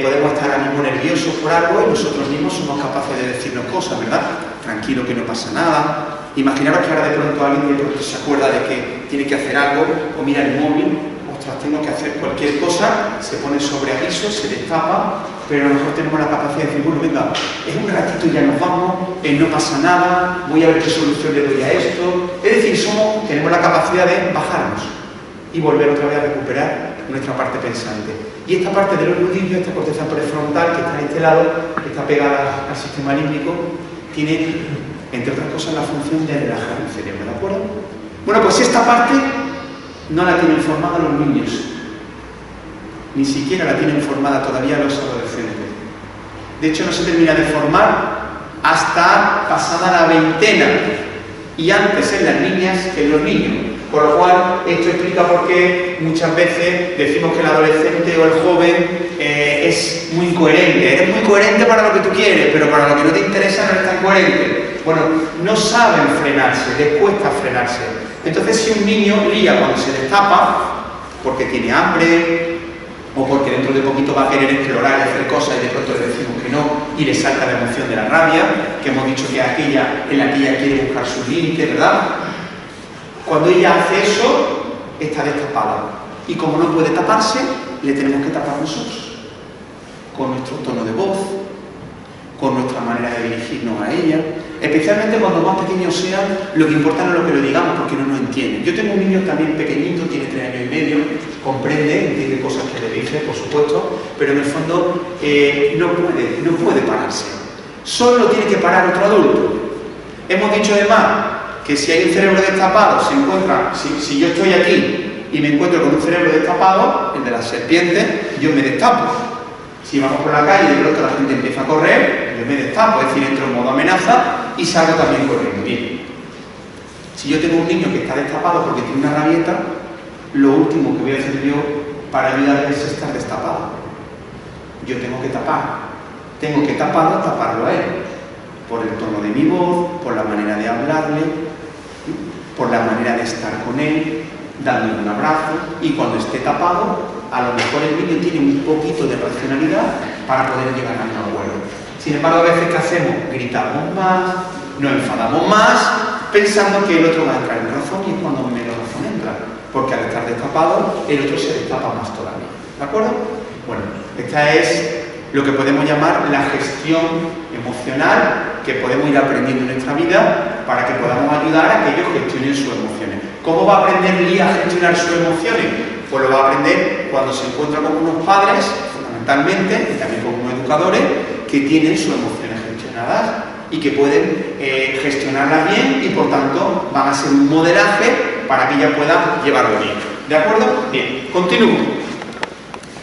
Podemos estar ahora mismo nerviosos por algo y nosotros mismos somos capaces de decirnos cosas, ¿verdad? Tranquilo, que no pasa nada. Imaginaros que ahora de pronto alguien de pronto se acuerda de que tiene que hacer algo, o mira el móvil, ostras, tengo que hacer cualquier cosa, se pone sobre aviso, se destapa, pero a lo mejor tenemos la capacidad de decir, bueno, venga, en un ratito ya nos vamos, no pasa nada, voy a ver qué solución le doy a esto. Es decir, tenemos la capacidad de bajarnos y volver otra vez a recuperar nuestra parte pensante. Y esta parte de los nudillos, esta corteza prefrontal que está en este lado, que está pegada al sistema límbico, tiene, entre otras cosas, la función de relajar el cerebro, ¿de acuerdo? Bueno, pues esta parte no la tienen formada los niños, ni siquiera la tienen formada todavía los adolescentes. De hecho, no se termina de formar hasta pasada la veintena, y antes en las niñas que en los niños. Con lo cual, esto explica por qué muchas veces decimos que el adolescente o el joven es muy incoherente. Eres muy coherente para lo que tú quieres, pero para lo que no te interesa no eres tan coherente. Bueno, no saben frenarse, les cuesta frenarse. Entonces, si un niño lía cuando se destapa, porque tiene hambre, o porque dentro de poquito va a querer explorar y hacer cosas y de pronto le decimos que no, y le salta la emoción de la rabia, que hemos dicho que es aquella en la que ella quiere buscar sus límites, ¿verdad? Cuando ella hace eso, está destapada. Y como no puede taparse, le tenemos que tapar nosotros. Con nuestro tono de voz, con nuestra manera de dirigirnos a ella. Especialmente cuando más pequeños sean, lo que importa no es lo que le digamos, porque no nos entienden. Yo tengo un niño también pequeñito, tiene 3 años y medio, comprende, entiende cosas que le dice, por supuesto, pero en el fondo no puede pararse. Solo tiene que parar otro adulto. Hemos dicho además que si hay un cerebro destapado, se encuentra, si yo estoy aquí y me encuentro con un cerebro destapado, el de la serpiente, yo me destapo. Si vamos por la calle y de pronto la gente empieza a correr, yo me destapo, es decir, entro en modo amenaza y salgo también corriendo. Bien. Si yo tengo un niño que está destapado porque tiene una rabieta, lo último que voy a hacer yo para ayudarle es estar destapado. Yo tengo que tapar. Tengo que taparlo a él. Por el tono de mi voz, por la manera de hablarle, por la manera de estar con él, dándole un abrazo, y cuando esté tapado, a lo mejor el niño tiene un poquito de racionalidad para poder llegar a un acuerdo. Sin embargo, a veces, ¿qué hacemos? Gritamos más, nos enfadamos más, pensando que el otro va a entrar en razón, y es cuando menos razón entra, porque al estar destapado, el otro se destapa más todavía. ¿De acuerdo? Bueno, esta es lo que podemos llamar la gestión emocional que podemos ir aprendiendo en nuestra vida para que podamos ayudar a que ellos gestionen sus emociones. ¿Cómo va a aprender Lía a gestionar sus emociones? Pues lo va a aprender cuando se encuentra con unos padres, fundamentalmente, y también con unos educadores, que tienen sus emociones gestionadas y que pueden gestionarlas bien y por tanto van a ser un modelaje para que ella pueda llevarlo bien. ¿De acuerdo? Bien, continúo.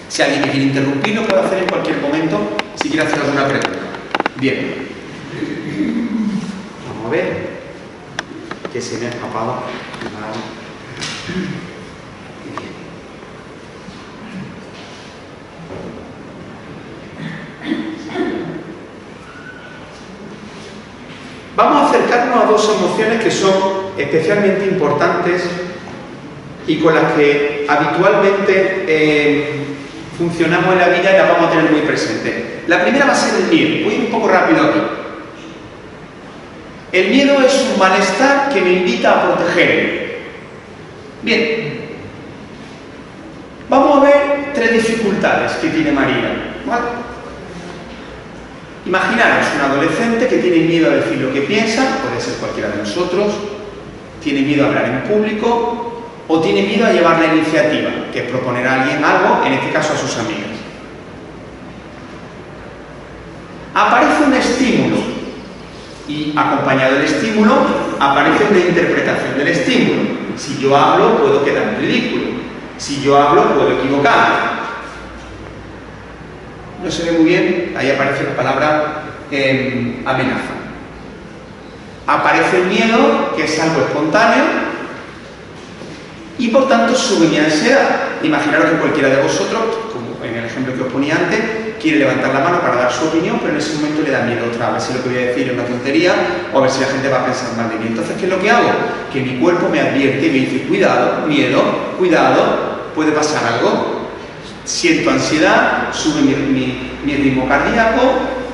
Si alguien me quiere interrumpir, lo puede hacer en cualquier momento, si quiere hacer alguna pregunta. Bien. Vamos a ver. Que se me ha escapado. Bien. Vamos a acercarnos a dos emociones que son especialmente importantes y con las que habitualmente funcionamos en la vida y la vamos a tener muy presente. La primera va a ser el miedo. Voy un poco rápido aquí. El miedo es un malestar que me invita a protegerme. Bien. Vamos a ver 3 dificultades que tiene María, ¿vale? Imaginaros un adolescente que tiene miedo a decir lo que piensa, puede ser cualquiera de nosotros, tiene miedo a hablar en público o tiene miedo a llevar la iniciativa, que es proponer a alguien algo, en este caso a sus amigas. Aparece un estímulo y acompañado del estímulo aparece una interpretación del estímulo. Si yo hablo puedo quedar en ridículo, si yo hablo puedo equivocarme. No se ve muy bien, ahí aparece la palabra amenaza. Aparece el miedo, que es algo espontáneo, y por tanto sube mi ansiedad. Imaginaros que cualquiera de vosotros, como en el ejemplo que os ponía antes, quiere levantar la mano para dar su opinión, pero en ese momento le da miedo otra, a ver si lo que voy a decir es una tontería o a ver si la gente va a pensar mal de mí. Entonces, ¿qué es lo que hago? Que mi cuerpo me advierte y me dice, cuidado, miedo, cuidado, puede pasar algo. Siento ansiedad, sube mi ritmo cardíaco,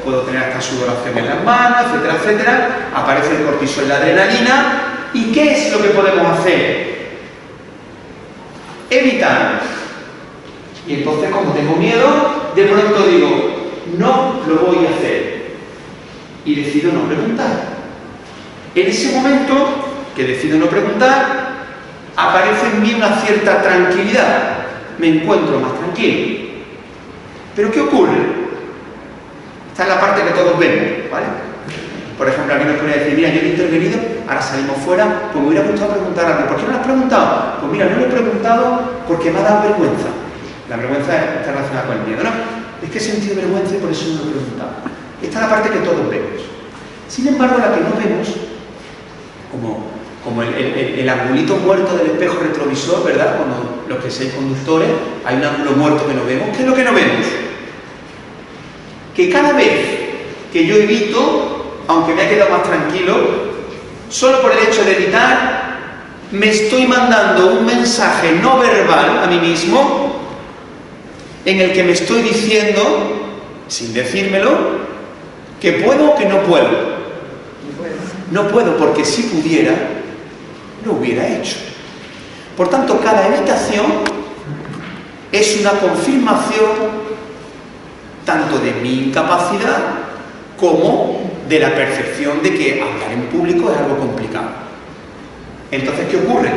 puedo tener hasta sudoración en las manos, etcétera, etcétera. Aparece el cortisol, la adrenalina. ¿Y qué es lo que podemos hacer? Evitar. Y entonces, como tengo miedo, de pronto digo, no lo voy a hacer. Y decido no preguntar. En ese momento que decido no preguntar, aparece en mí una cierta tranquilidad. Me encuentro más tranquilo. ¿Pero qué ocurre? Esta es la parte que todos vemos, ¿vale? Por ejemplo, alguien nos podría decir, mira, yo he intervenido, ahora salimos fuera, pues me hubiera gustado preguntar algo. ¿Por qué no lo has preguntado? Pues mira, no lo he preguntado porque me ha dado vergüenza. La vergüenza está relacionada con el miedo, ¿no? Es que he sentido vergüenza y por eso no lo he preguntado. Esta es la parte que todos vemos. Sin embargo, la que no vemos, como el angulito muerto del espejo retrovisor, ¿verdad? Cuando los que seis conductores, hay un ángulo muerto que no vemos. ¿Qué es lo que no vemos? Que cada vez que yo evito, aunque me ha quedado más tranquilo, solo por el hecho de evitar, me estoy mandando un mensaje no verbal a mí mismo, en el que me estoy diciendo, sin decírmelo, que puedo o que no puedo. No puedo porque si pudiera, lo hubiera hecho. Por tanto, cada evitación es una confirmación tanto de mi incapacidad como de la percepción de que hablar en público es algo complicado. Entonces, ¿qué ocurre?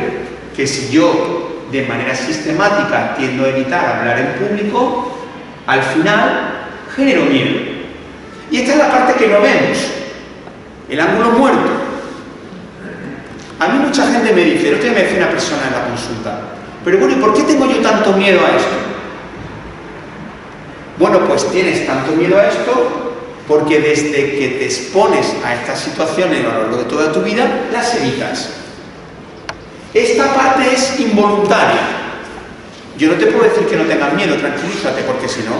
Que si yo de manera sistemática tiendo a evitar hablar en público, al final genero miedo. Y esta es la parte que no vemos, el ángulo muerto. A mí mucha gente me dice, el otro día me decía una persona en la consulta, pero bueno, ¿y por qué tengo yo tanto miedo a esto? Bueno, pues tienes tanto miedo a esto porque desde que te expones a estas situaciones a lo largo de toda tu vida, las evitas. Esta parte es involuntaria. Yo no te puedo decir que no tengas miedo, tranquilízate, porque si no...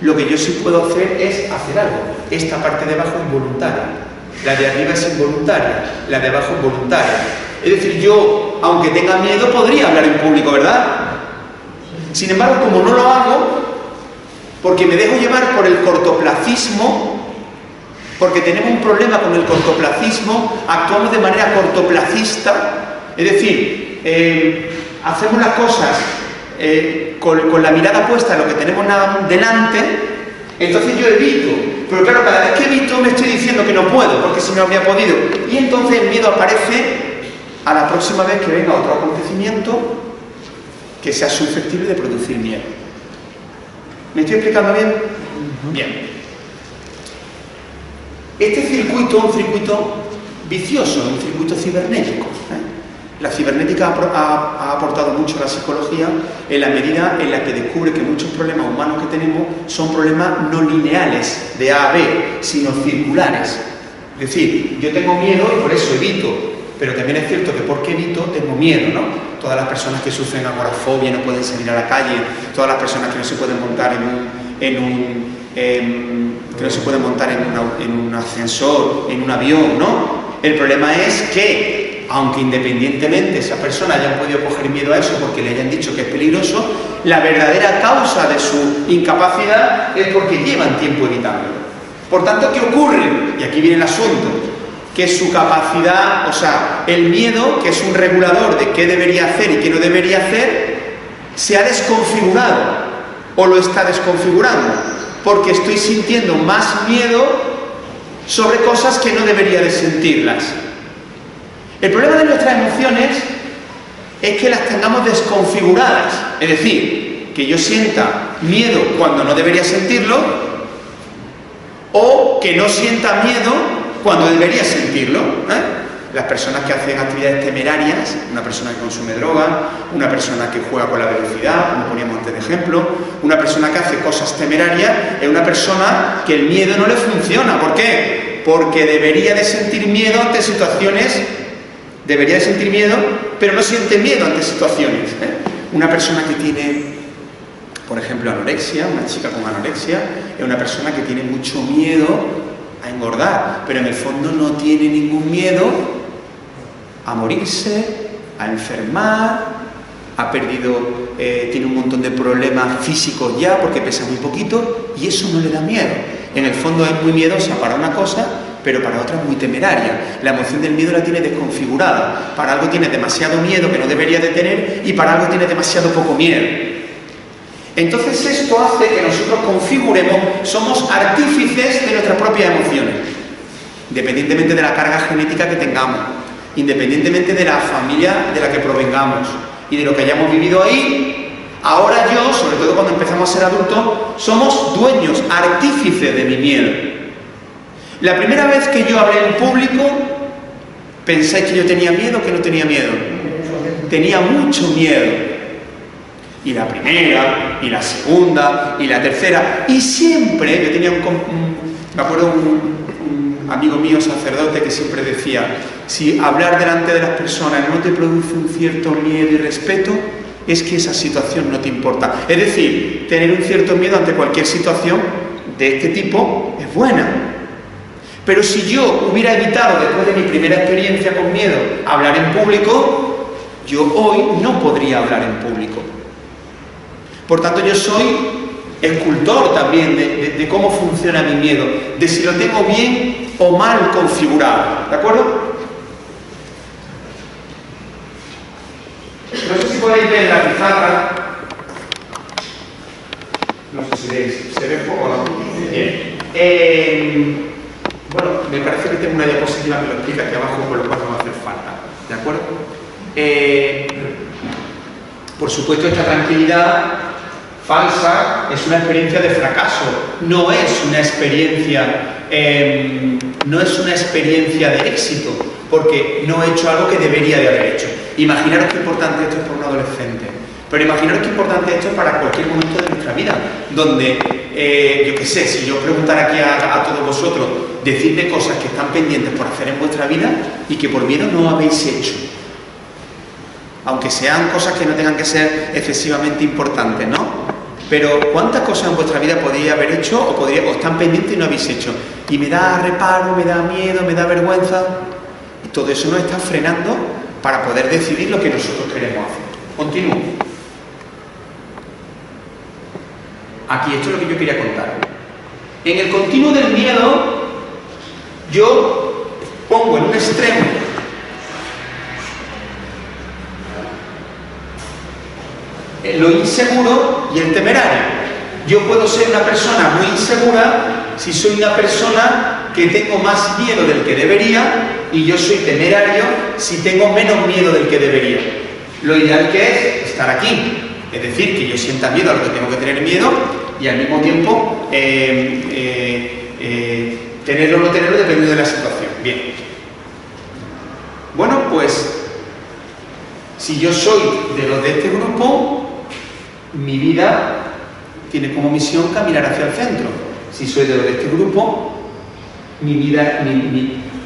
Lo que yo sí puedo hacer es hacer algo. Esta parte de abajo es voluntaria. La de arriba es involuntaria. La de abajo es voluntaria. Es decir, yo, aunque tenga miedo, podría hablar en público, ¿verdad? Sin embargo, como no lo hago, porque me dejo llevar por el cortoplacismo, porque tenemos un problema con el cortoplacismo, actuamos de manera cortoplacista, es decir, hacemos las cosas con la mirada puesta en lo que tenemos delante, entonces yo evito. Pero claro, cada vez que evito me estoy diciendo que no puedo, porque si no habría podido. Y entonces el miedo aparece a la próxima vez que venga otro acontecimiento que sea susceptible de producir miedo. ¿Me estoy explicando bien? Bien. Este circuito es un circuito vicioso, un circuito cibernético. La cibernética ha aportado mucho a la psicología en la medida en la que descubre que muchos problemas humanos que tenemos son problemas no lineales, de A a B, sino circulares. Es decir, yo tengo miedo y por eso evito, pero también es cierto que porque evito tengo miedo, ¿no? Todas las personas que sufren agorafobia no pueden salir a la calle, todas las personas que no se pueden montar en un ascensor, en un avión, ¿no? El problema es que, aunque independientemente esa persona haya podido coger miedo a eso porque le hayan dicho que es peligroso, la verdadera causa de su incapacidad es porque llevan tiempo evitándolo. Por tanto, ¿qué ocurre? Y aquí viene el asunto. que su capacidad, o sea, el miedo, que es un regulador de qué debería hacer y qué no debería hacer, se ha desconfigurado o lo está desconfigurando, porque estoy sintiendo más miedo sobre cosas que no debería de sentirlas. El problema de nuestras emociones es que las tengamos desconfiguradas, es decir, que yo sienta miedo cuando no debería sentirlo, o que no sienta miedo cuando debería sentirlo, Las personas que hacen actividades temerarias, una persona que consume droga, una persona que juega con la velocidad, como poníamos antes de ejemplo, una persona que hace cosas temerarias, es una persona que el miedo no le funciona. ¿Por qué? Porque debería de sentir miedo ante situaciones, debería de sentir miedo, pero no siente miedo ante situaciones. Una persona que tiene, por ejemplo, anorexia, una chica con anorexia, es una persona que tiene mucho miedo a engordar, pero en el fondo no tiene ningún miedo a morirse, a enfermar, ha perdido, tiene un montón de problemas físicos ya porque pesa muy poquito y eso no le da miedo. En el fondo es muy miedosa para una cosa, pero para otra es muy temeraria. La emoción del miedo la tiene desconfigurada. Para algo tiene demasiado miedo que no debería de tener y para algo tiene demasiado poco miedo. Entonces esto hace que nosotros configuremos, somos artífices de nuestras propias emociones, independientemente de la carga genética que tengamos, independientemente de la familia de la que provengamos y de lo que hayamos vivido ahí. Ahora yo, sobre todo cuando empezamos a ser adultos, somos dueños, artífices de mi miedo. La primera vez que yo hablé en público, ¿pensáis que yo tenía miedo o que no tenía miedo? Tenía mucho miedo. Y la primera, y la segunda, y la tercera, y siempre, yo tenía me acuerdo un amigo mío sacerdote que siempre decía, si hablar delante de las personas no te produce un cierto miedo y respeto, es que esa situación no te importa. Es decir, tener un cierto miedo ante cualquier situación de este tipo es buena. Pero si yo hubiera evitado, después de mi primera experiencia con miedo, hablar en público, yo hoy no podría hablar en público. Por tanto, yo soy escultor también de cómo funciona mi miedo, de si lo tengo bien o mal configurado, ¿de acuerdo? No sé si podéis ver la pizarra. No sé si veis, ¿se ve un poco o no? Bien. Bueno, me parece que tengo una diapositiva que lo explica aquí abajo, con lo cual no va a hacer falta, ¿de acuerdo? Por supuesto, esta tranquilidad falsa es una experiencia de fracaso, no es una experiencia de éxito, porque no he hecho algo que debería de haber hecho. Imaginaros qué importante esto es para un adolescente, pero imaginaros qué importante esto es para cualquier momento de nuestra vida, donde, yo qué sé, si yo preguntara aquí a todos vosotros, decidme cosas que están pendientes por hacer en vuestra vida y que por miedo no habéis hecho. Aunque sean cosas que no tengan que ser excesivamente importantes, ¿no? Pero ¿cuántas cosas en vuestra vida podéis haber hecho o están pendientes y no habéis hecho? Y me da reparo, me da miedo, me da vergüenza. Y todo eso nos está frenando para poder decidir lo que nosotros queremos hacer. Continúo. Aquí, esto es lo que yo quería contar. En el continuo del miedo, yo pongo en un extremo lo inseguro y el temerario. Yo puedo ser una persona muy insegura si soy una persona que tengo más miedo del que debería, y yo soy temerario si tengo menos miedo del que debería. Lo ideal que es estar aquí, es decir, que yo sienta miedo a lo que tengo que tener miedo y al mismo tiempo tenerlo o no tenerlo dependiendo de la situación. Bien. Bueno, pues si yo soy de los de este grupo, mi vida tiene como misión caminar hacia el centro. Si soy de los de este grupo, mi vida,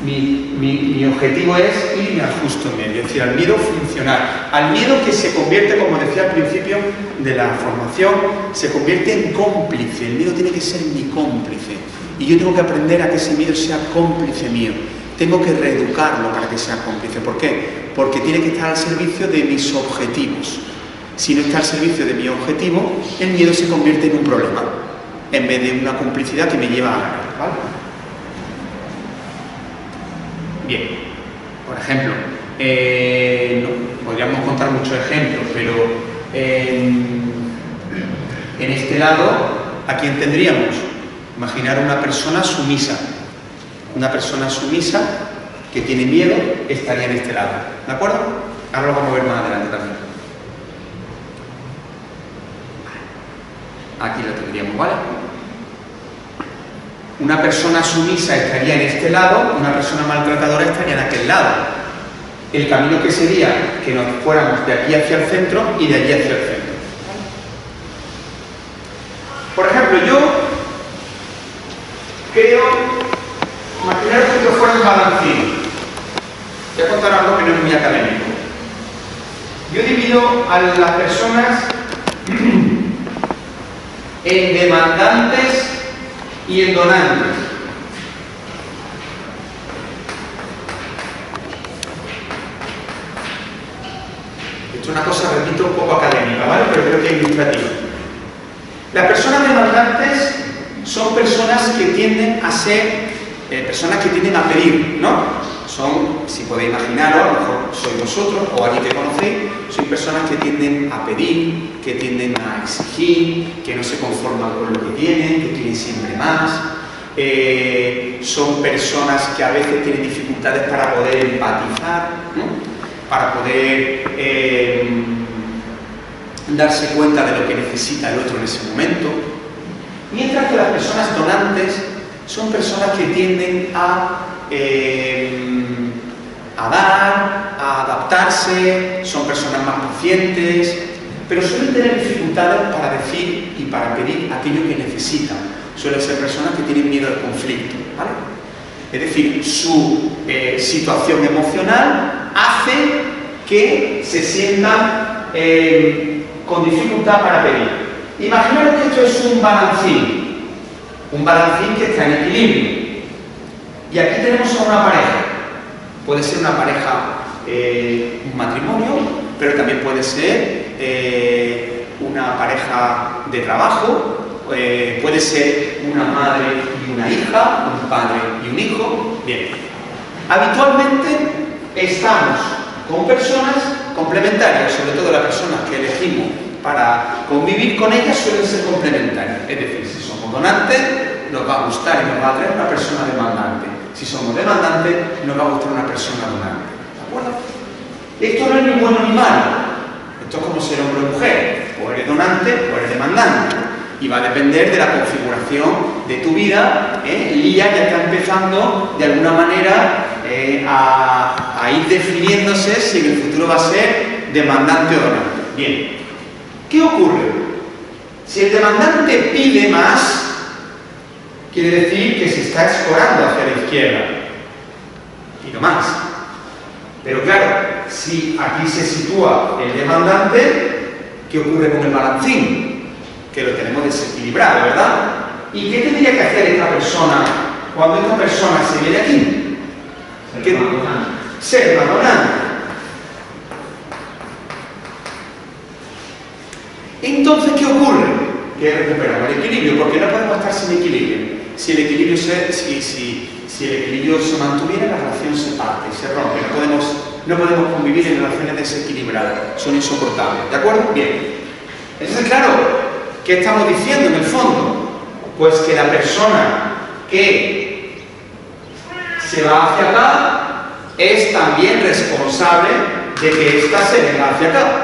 mi objetivo es irme al justo medio, es decir, al miedo funcional, al miedo que se convierte, como decía al principio de la formación, se convierte en cómplice. El miedo tiene que ser mi cómplice y yo tengo que aprender a que ese miedo sea cómplice mío. Tengo que reeducarlo para que sea cómplice. ¿Por qué? Porque tiene que estar al servicio de mis objetivos. Si no está al servicio de mi objetivo, el miedo se convierte en un problema, en vez de una complicidad que me lleva a ganar, ¿vale? Bien, por ejemplo, podríamos contar muchos ejemplos, pero en este lado, ¿a quién tendríamos? Imaginar una persona sumisa. Una persona sumisa que tiene miedo estaría en este lado, ¿de acuerdo? Ahora lo vamos a ver más adelante también. Aquí lo tendríamos, ¿vale? Una persona sumisa estaría en este lado, una persona maltratadora estaría en aquel lado. El camino que sería que nos fuéramos de aquí hacia el centro y de allí hacia el centro. Por ejemplo, yo creo, imaginaros que esto fuera un balancín. Voy a contar algo que no es muy académico. Yo divido a las personas en demandantes y en donantes. Esto es una cosa, repito, un poco académica, ¿vale? Pero creo que es ilustrativa. Las personas demandantes son personas que tienden a ser, personas que tienden a pedir, ¿no? Son, si podéis imaginaros, a lo mejor sois vosotros o alguien que conocéis, sois personas que tienden a pedir, que tienden a exigir, que no se conforman con lo que tienen, que quieren siempre más. Son personas que a veces tienen dificultades para poder empatizar, ¿no? Para poder darse cuenta de lo que necesita el otro en ese momento. Mientras que las personas donantes son personas que tienden a dar, a adaptarse, son personas más pacientes, pero suelen tener dificultades para decir y para pedir aquello que necesitan. Suelen ser personas que tienen miedo al conflicto, ¿vale? Es decir, su situación emocional hace que se sientan con dificultad para pedir. Imaginaos que esto es un balancín que está en equilibrio. Y aquí tenemos a una pareja. Puede ser una pareja, un matrimonio, pero también puede ser una pareja de trabajo, puede ser una madre y una hija, un padre y un hijo. Bien. Habitualmente estamos con personas complementarias, sobre todo las personas que elegimos para convivir con ellas suelen ser complementarias. Es decir, si somos donantes, nos va a gustar y nos va a atraer una persona demandante. Si somos demandantes, nos va a gustar una persona donante. ¿De acuerdo? Esto no es ni bueno ni malo. Esto es como ser hombre o mujer. O eres donante o eres demandante. Y va a depender de la configuración de tu vida. Lía ya está empezando, de alguna manera, a ir definiéndose si en el futuro va a ser demandante o donante. Bien. ¿Qué ocurre? Si el demandante pide más, quiere decir que se está escorando hacia la izquierda. Pido más. Pero claro, si aquí se sitúa el demandante, ¿qué ocurre con el balancín? Que lo tenemos desequilibrado, ¿verdad? ¿Y qué tendría que hacer esta persona cuando esta persona se viene aquí? Ser una donante. Entonces, ¿qué ocurre? Que recuperamos el equilibrio, porque no podemos estar sin equilibrio. Si el equilibrio se mantuviera, la relación se parte, se rompe. No podemos convivir en relaciones desequilibradas, son insoportables. ¿De acuerdo? Bien. Entonces, claro, ¿qué estamos diciendo en el fondo? Pues que la persona que se va hacia acá es también responsable de que ésta se venga hacia acá.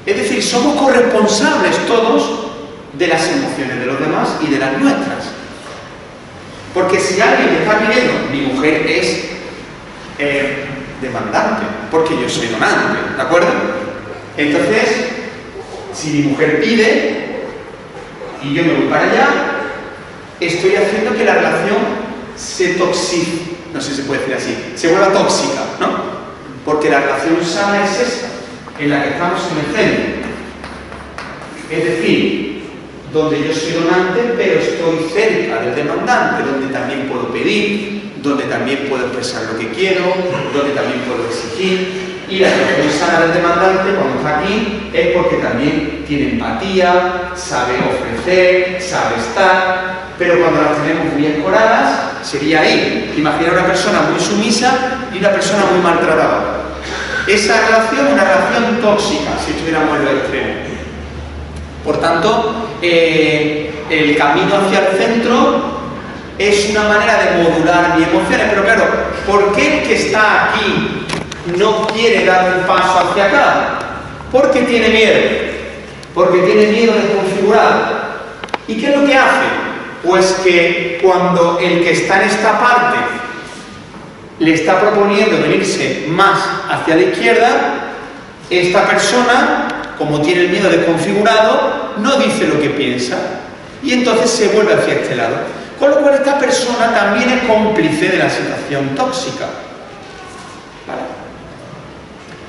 Es decir, somos corresponsables todos de las emociones de los demás y de las nuestras. Porque si alguien me está pidiendo, mi mujer es demandante, porque yo soy donante, ¿de acuerdo? Entonces, si mi mujer pide y yo me voy para allá, estoy haciendo que la relación se toxique, no sé si se puede decir así, se vuelva tóxica, ¿no? Porque la relación sana es esta, en la que estamos en el centro. Es decir, donde yo soy donante, pero estoy cerca del demandante, donde también puedo pedir, donde también puedo expresar lo que quiero, donde también puedo exigir. Y la relación sana del demandante, cuando está aquí, es porque también tiene empatía, sabe ofrecer, sabe estar, pero cuando las tenemos muy escoradas, sería ahí. Imaginar una persona muy sumisa y una persona muy maltratada. Esa relación es una relación tóxica, si estuviéramos en lo extremo. Por tanto, el camino hacia el centro es una manera de modular mis emociones. Pero claro, ¿por qué el que está aquí no quiere dar un paso hacia acá? Porque tiene miedo. Porque tiene miedo de configurar. ¿Y qué es lo que hace? Pues que cuando el que está en esta parte le está proponiendo venirse más hacia la izquierda, esta persona, como tiene el miedo desconfigurado, no dice lo que piensa y entonces se vuelve hacia este lado. Con lo cual esta persona también es cómplice de la situación tóxica. ¿Vale?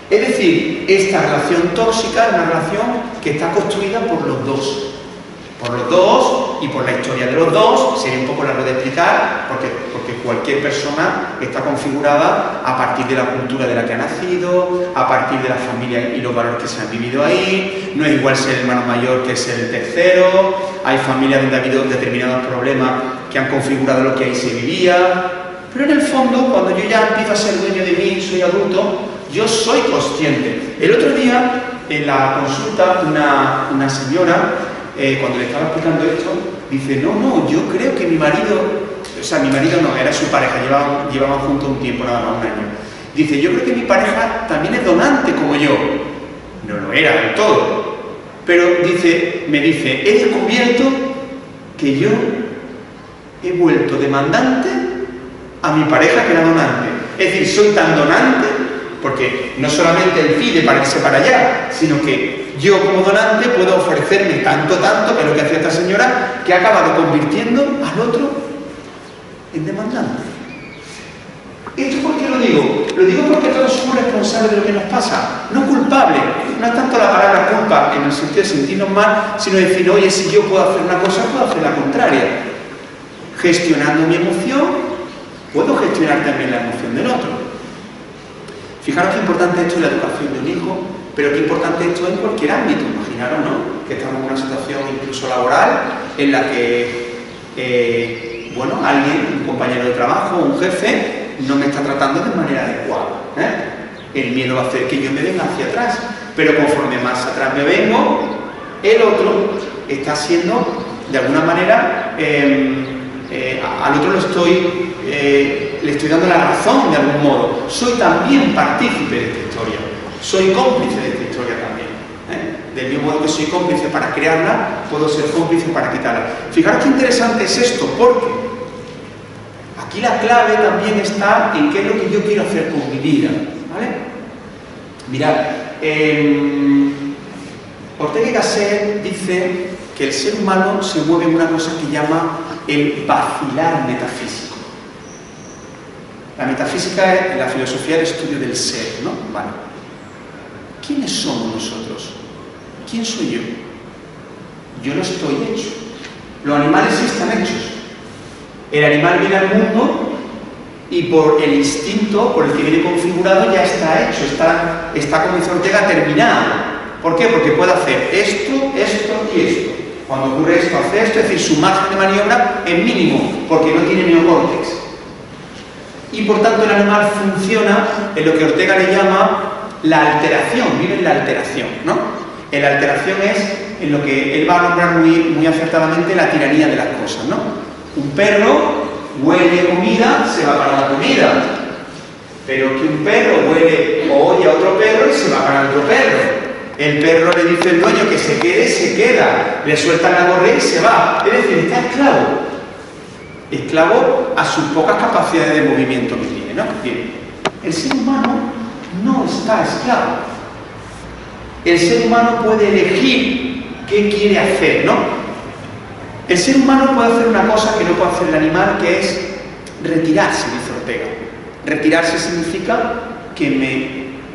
Es decir, esta relación tóxica es una relación que está construida por los dos. Por los dos y por la historia de los dos. Sería un poco largo de explicar, porque cualquier persona está configurada a partir de la cultura de la que ha nacido, a partir de la familia y los valores que se han vivido ahí. No es igual ser el hermano mayor que ser el tercero. Hay familias donde ha habido determinados problemas que han configurado lo que ahí se vivía. Pero en el fondo, cuando yo ya empiezo a ser dueño de mí, soy adulto, yo soy consciente. El otro día, en la consulta, una señora, cuando le estaba explicando esto, dice, no, yo creo que mi marido no, era su pareja, llevaban juntos un tiempo, nada más, un año. Dice, yo creo que mi pareja también es donante como yo. No lo era del todo. Pero me dice, he descubierto que yo he vuelto demandante a mi pareja que era donante. Es decir, soy tan donante, porque no solamente él pide para irse para allá, sino que yo como donante puedo ofrecerme tanto, que es lo que hacía esta señora, que ha acabado convirtiendo al otro en demandante. ¿Esto por qué lo digo? Lo digo porque todos somos responsables de lo que nos pasa, no culpables. No es tanto la palabra culpa en el sentido de sentirnos mal, sino decir, oye, si yo puedo hacer una cosa, puedo hacer la contraria. Gestionando mi emoción, puedo gestionar también la emoción del otro. Fijaros qué importante esto es la educación de un hijo, pero qué importante esto es en cualquier ámbito. Imaginaros, ¿no?, que estamos en una situación incluso laboral en la que, alguien, un compañero de trabajo, un jefe, no me está tratando de manera adecuada. El miedo va a hacer que yo me venga hacia atrás, pero conforme más atrás me vengo, el otro está siendo, de alguna manera, al otro le estoy dando la razón de algún modo. Soy también partícipe de esta historia, soy cómplice de esta historia también. Del mismo modo que soy cómplice para crearla, puedo ser cómplice para quitarla. Fijaros qué interesante es esto, porque aquí la clave también está en qué es lo que yo quiero hacer con mi vida. ¿Vale? Mirad, Ortega y Gasset dice que el ser humano se mueve en una cosa que llama el vacilar metafísico. La metafísica es la filosofía del estudio del ser, ¿no? Vale. ¿Quiénes somos nosotros? ¿Quién soy yo? Yo no estoy hecho. Los animales sí están hechos. El animal viene al mundo y por el instinto, por el que viene configurado, ya está hecho, está como dice Ortega, terminado. ¿Por qué? Porque puede hacer esto, esto y esto. Cuando ocurre esto, hace esto, es decir, su margen de maniobra es mínimo, porque no tiene neocórtex. Y por tanto el animal funciona en lo que Ortega le llama la alteración, vive en la alteración, ¿no? En la alteración es en lo que él va a nombrar muy acertadamente la tiranía de las cosas, ¿no? Un perro huele comida, se va para la comida, pero que un perro huele o oye a otro perro y se va para otro perro. El perro le dice al dueño que se quede, se queda, le sueltan la correa y se va. Es decir, está esclavo a sus pocas capacidades de movimiento que tiene, ¿no? Bien. El ser humano no está esclavo. El ser humano puede elegir qué quiere hacer, ¿no? El ser humano puede hacer una cosa que no puede hacer el animal, que es retirarse, dice Ortega. Retirarse significa que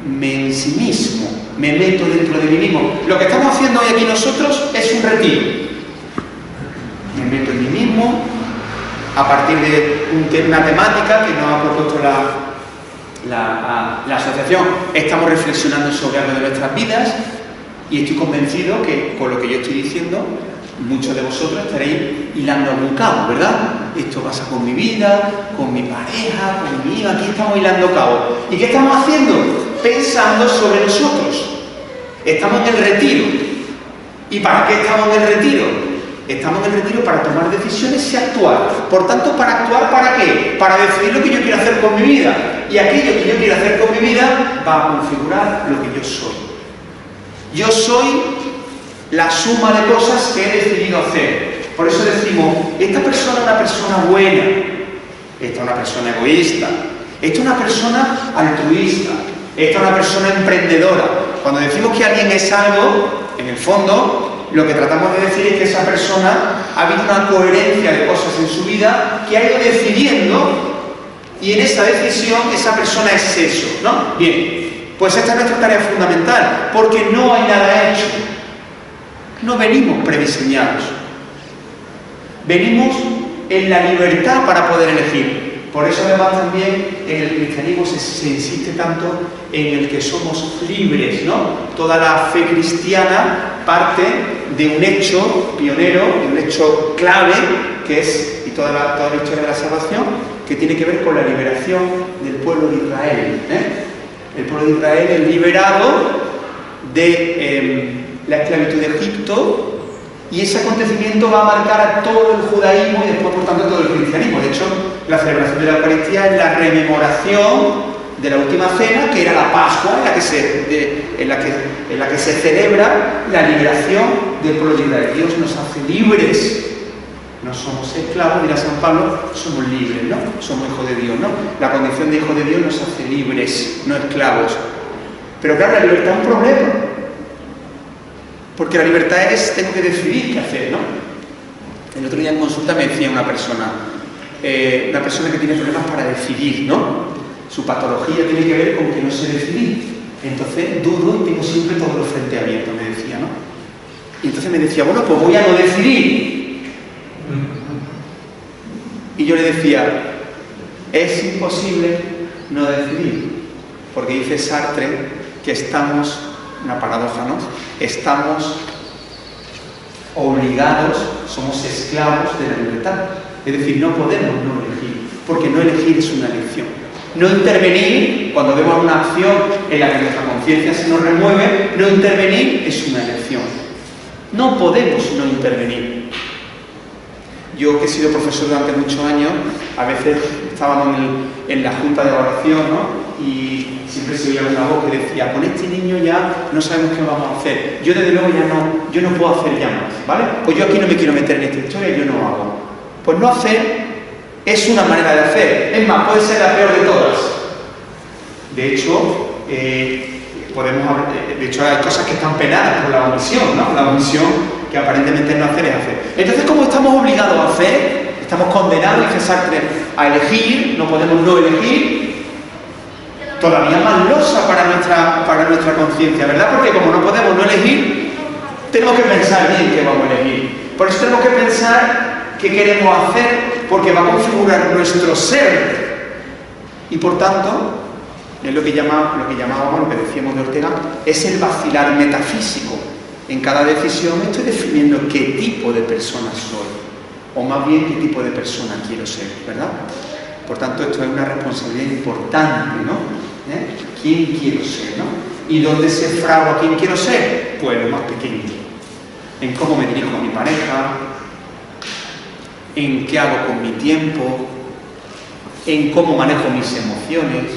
me ensimismo, me meto dentro de mí mismo. Lo que estamos haciendo hoy aquí nosotros es un retiro. Me meto en mí mismo, a partir de una temática que nos ha propuesto la asociación. Estamos reflexionando sobre algo de nuestras vidas y estoy convencido que con lo que yo estoy diciendo muchos de vosotros estaréis hilando algún cabo, ¿verdad? Esto pasa con mi vida, con mi pareja, con mi hija, aquí estamos hilando cabos. ¿Y qué estamos haciendo? Pensando sobre nosotros. Estamos en el retiro. ¿Y para qué estamos en el retiro? Estamos en el retiro para tomar decisiones y actuar. Por tanto, ¿para actuar para qué? Para decidir lo que yo quiero hacer con mi vida. Y aquello que yo quiero hacer con mi vida va a configurar lo que yo soy. Yo soy la suma de cosas que he decidido hacer. Por eso decimos, esta persona es una persona buena, esta es una persona egoísta, esta es una persona altruista, esta es una persona emprendedora. Cuando decimos que alguien es algo, en el fondo, lo que tratamos de decir es que esa persona ha habido una coherencia de cosas en su vida que ha ido decidiendo, y en esa decisión esa persona es eso, ¿no? Bien, pues esta es nuestra tarea fundamental, porque no hay nada hecho. No venimos prediseñados. Venimos en la libertad para poder elegir. Por eso además también en el cristianismo se insiste tanto en el que somos libres, ¿no? Toda la fe cristiana parte de un hecho pionero, de un hecho clave, que es, y toda la historia de la salvación, que tiene que ver con la liberación del pueblo de Israel, El pueblo de Israel es liberado de la esclavitud de Egipto, y ese acontecimiento va a marcar a todo el judaísmo y después, por tanto, todo el cristianismo. De hecho, la celebración de la Eucaristía es la rememoración de la última cena, que era la Pascua, en la que se celebra la liberación del pueblo de Israel. Dios nos hace libres. No somos esclavos, dirá San Pablo, somos libres, ¿no? Somos hijos de Dios, ¿no? La condición de hijo de Dios nos hace libres, no esclavos. Pero claro, la libertad es un problema. Porque la libertad es, tengo que decidir qué hacer, ¿no? El otro día en consulta me decía una persona que tiene problemas para decidir, ¿no? Su patología tiene que ver con que no sé decidir. Entonces dudo y tengo siempre todos los frentes abiertos, me decía, ¿no? Y entonces me decía, bueno, pues voy a no decidir. Y yo le decía, es imposible no decidir. Porque dice Sartre que estamos, una paradoja, ¿no? Estamos obligados, somos esclavos de la libertad. Es decir, no podemos no elegir, porque no elegir es una elección. No intervenir, cuando vemos una acción en la que nuestra conciencia se nos remueve, no intervenir es una elección. No podemos no intervenir. Yo, que he sido profesor durante muchos años, a veces estábamos en la junta de evaluación, ¿no? Y siempre se oía una voz que decía, con este niño ya no sabemos qué vamos a hacer. Yo desde luego yo no puedo hacer ya más, ¿vale? Pues yo aquí no me quiero meter en esta historia, yo no hago. Pues no hacer es una manera de hacer. Es más, puede ser la peor de todas. De hecho, hay cosas que están penadas por la omisión, ¿no? La omisión, que aparentemente no hacer, es hacer. Entonces, como estamos obligados a hacer, estamos condenados, dice Sartre, a elegir, no podemos no elegir, todavía más losa para nuestra conciencia, ¿verdad? Porque como no podemos no elegir, tenemos que pensar bien qué vamos a elegir. Por eso tenemos que pensar qué queremos hacer, porque va a configurar nuestro ser. Y por tanto, es lo que llamábamos, lo que decíamos de Ortega, es el vacilar metafísico. En cada decisión estoy definiendo qué tipo de persona soy, o más bien qué tipo de persona quiero ser, ¿verdad? Por tanto, esto es una responsabilidad importante, ¿no? ¿Quién quiero ser, no? ¿Y dónde se fragua quién quiero ser? Pues lo más pequeño. En cómo me dirijo a mi pareja, en qué hago con mi tiempo, en cómo manejo mis emociones.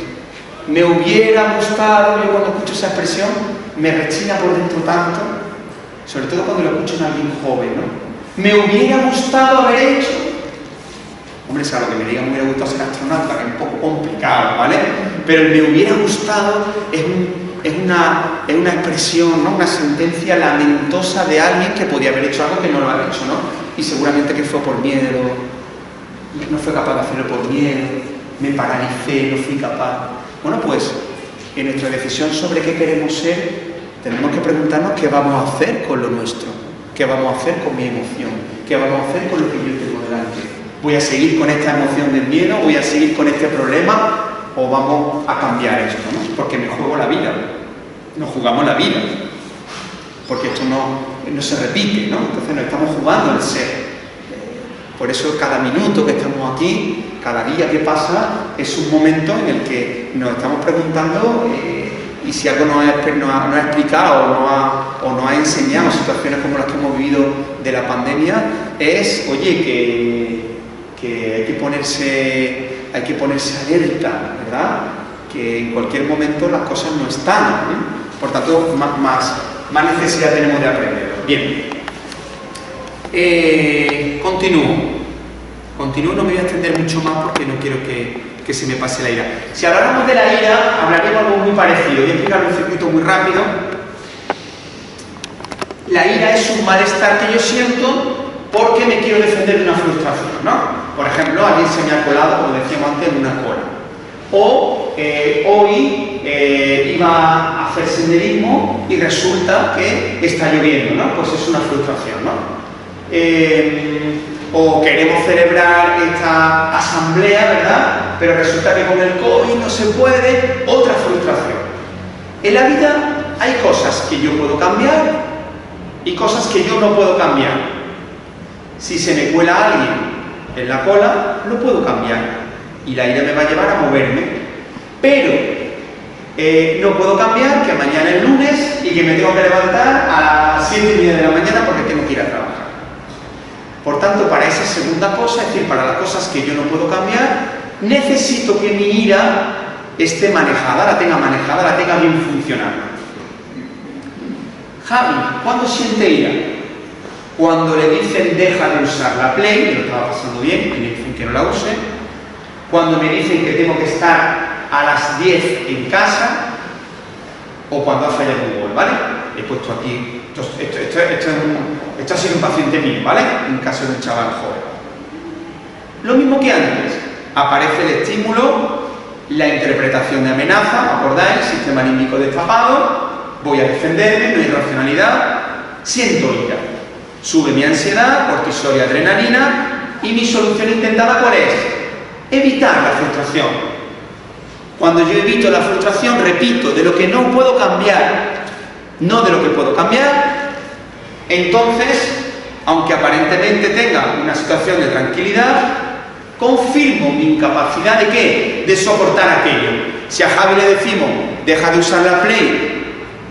Me hubiera gustado, yo cuando escucho esa expresión, me rechina por dentro tanto, sobre todo cuando lo escucho en alguien joven, ¿no? Me hubiera gustado haber hecho. Hombre, salvo que me digan me hubiera gustado ser astronauta, que es un poco complicado, ¿vale? Pero el me hubiera gustado es una expresión, ¿no? Una sentencia lamentosa de alguien que podía haber hecho algo que no lo ha hecho, ¿no? Y seguramente que fue por miedo, no fue capaz de hacerlo por miedo, me paralicé, no fui capaz. Bueno, pues en nuestra decisión sobre qué queremos ser, tenemos que preguntarnos qué vamos a hacer con lo nuestro, qué vamos a hacer con mi emoción, qué vamos a hacer con lo que yo tengo delante. ¿Voy a seguir con esta emoción del miedo? ¿Voy a seguir con este problema? ¿O vamos a cambiar esto, ¿no? Porque me juego la vida. Nos jugamos la vida. porque esto no se repite, ¿no? Entonces nos estamos jugando el ser. Por eso cada minuto que estamos aquí, cada día que pasa, es un momento en el que nos estamos preguntando y si algo nos ha explicado o nos ha enseñado situaciones como las que hemos vivido de la pandemia, es, oye, que hay que ponerse alerta, ¿verdad? Que en cualquier momento las cosas no están, ¿eh? Por tanto, más necesidad tenemos de aprender. Bien. Continúo, no me voy a extender mucho más porque no quiero que se me pase la ira. Si habláramos de la ira, hablaríamos algo muy parecido. Voy a explicar un circuito muy rápido. La ira es un malestar que yo siento porque me quiero defender de una frustración, ¿no? Por ejemplo, alguien se me ha colado, como decíamos antes, en una cola. O hoy iba a hacer senderismo y resulta que está lloviendo, ¿no? Pues es una frustración, ¿no? O queremos celebrar esta asamblea, ¿verdad? Pero resulta que con el COVID no se puede, otra frustración. En la vida hay cosas que yo puedo cambiar y cosas que yo no puedo cambiar. Si se me cuela alguien en la cola, lo puedo cambiar y la ira me va a llevar a moverme, pero no puedo cambiar que mañana es lunes y que me tengo que levantar a las 7:30 de la mañana porque tengo que ir a trabajar. Por tanto, para esa segunda cosa, es decir, para las cosas que yo no puedo cambiar, necesito que mi ira esté manejada, la tenga bien funcionando. Javi, ¿cuándo siente ira? Cuando le dicen deja de usar la Play, que lo estaba pasando bien, y me dicen que no la use. Cuando me dicen que tengo que estar a las 10 en casa, o cuando ha fallado Google, ¿vale? He puesto aquí, esto ha sido un paciente mío, ¿vale? En caso de un chaval joven. Lo mismo que antes, aparece el estímulo, la interpretación de amenaza, ¿acordáis? Sistema límbico destapado, voy a defenderme, no hay racionalidad, siento ira, sube mi ansiedad, cortisol y adrenalina, y mi solución intentada, ¿cuál es? Evitar la frustración. Cuando yo evito la frustración, repito, de lo que no puedo cambiar, no de lo que puedo cambiar, entonces, aunque aparentemente tenga una situación de tranquilidad, confirmo mi incapacidad de ¿qué? De soportar aquello. Si a Javi le decimos, deja de usar la Play,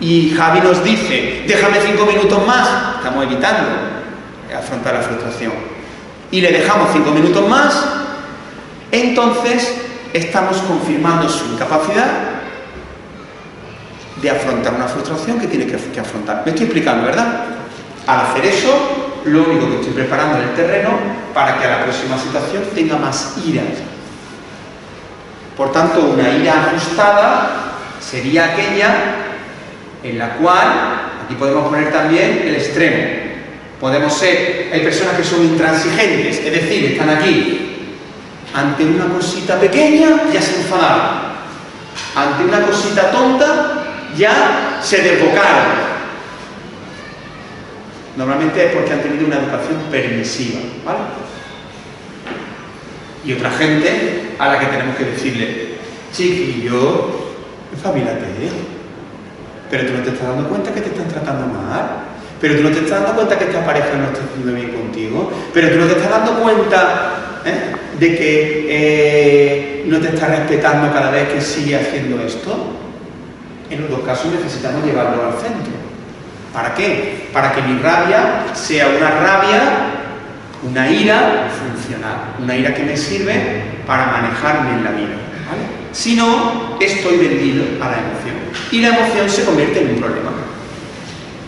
y Javi nos dice, déjame 5 minutos más, estamos evitando afrontar la frustración. Y le dejamos 5 minutos más, entonces estamos confirmando su incapacidad de afrontar una frustración que tiene que afrontar. Me estoy explicando, ¿verdad? Al hacer eso, lo único que estoy preparando en el terreno para que a la próxima situación tenga más ira. Por tanto, una ira ajustada sería aquella en la cual, aquí podemos poner también el extremo. Podemos ser, hay personas que son intransigentes, es decir, están aquí, ante una cosita pequeña ya se enfadaron, ante una cosita tonta ya se desbocaron. Normalmente es porque han tenido una educación permisiva, ¿vale? Y otra gente a la que tenemos que decirle, chiquillo, espabilate, pero tú no te estás dando cuenta que te están tratando mal, pero tú no te estás dando cuenta que esta pareja no está haciendo bien contigo, pero tú no te estás dando cuenta de que no te está respetando cada vez que sigue haciendo esto. En los dos casos necesitamos llevarlo al centro. ¿Para qué? Para que mi rabia sea una rabia, una ira funcional, una ira que me sirve para manejarme en la vida, ¿vale? Si no, estoy vendido a la emoción y la emoción se convierte en un problema.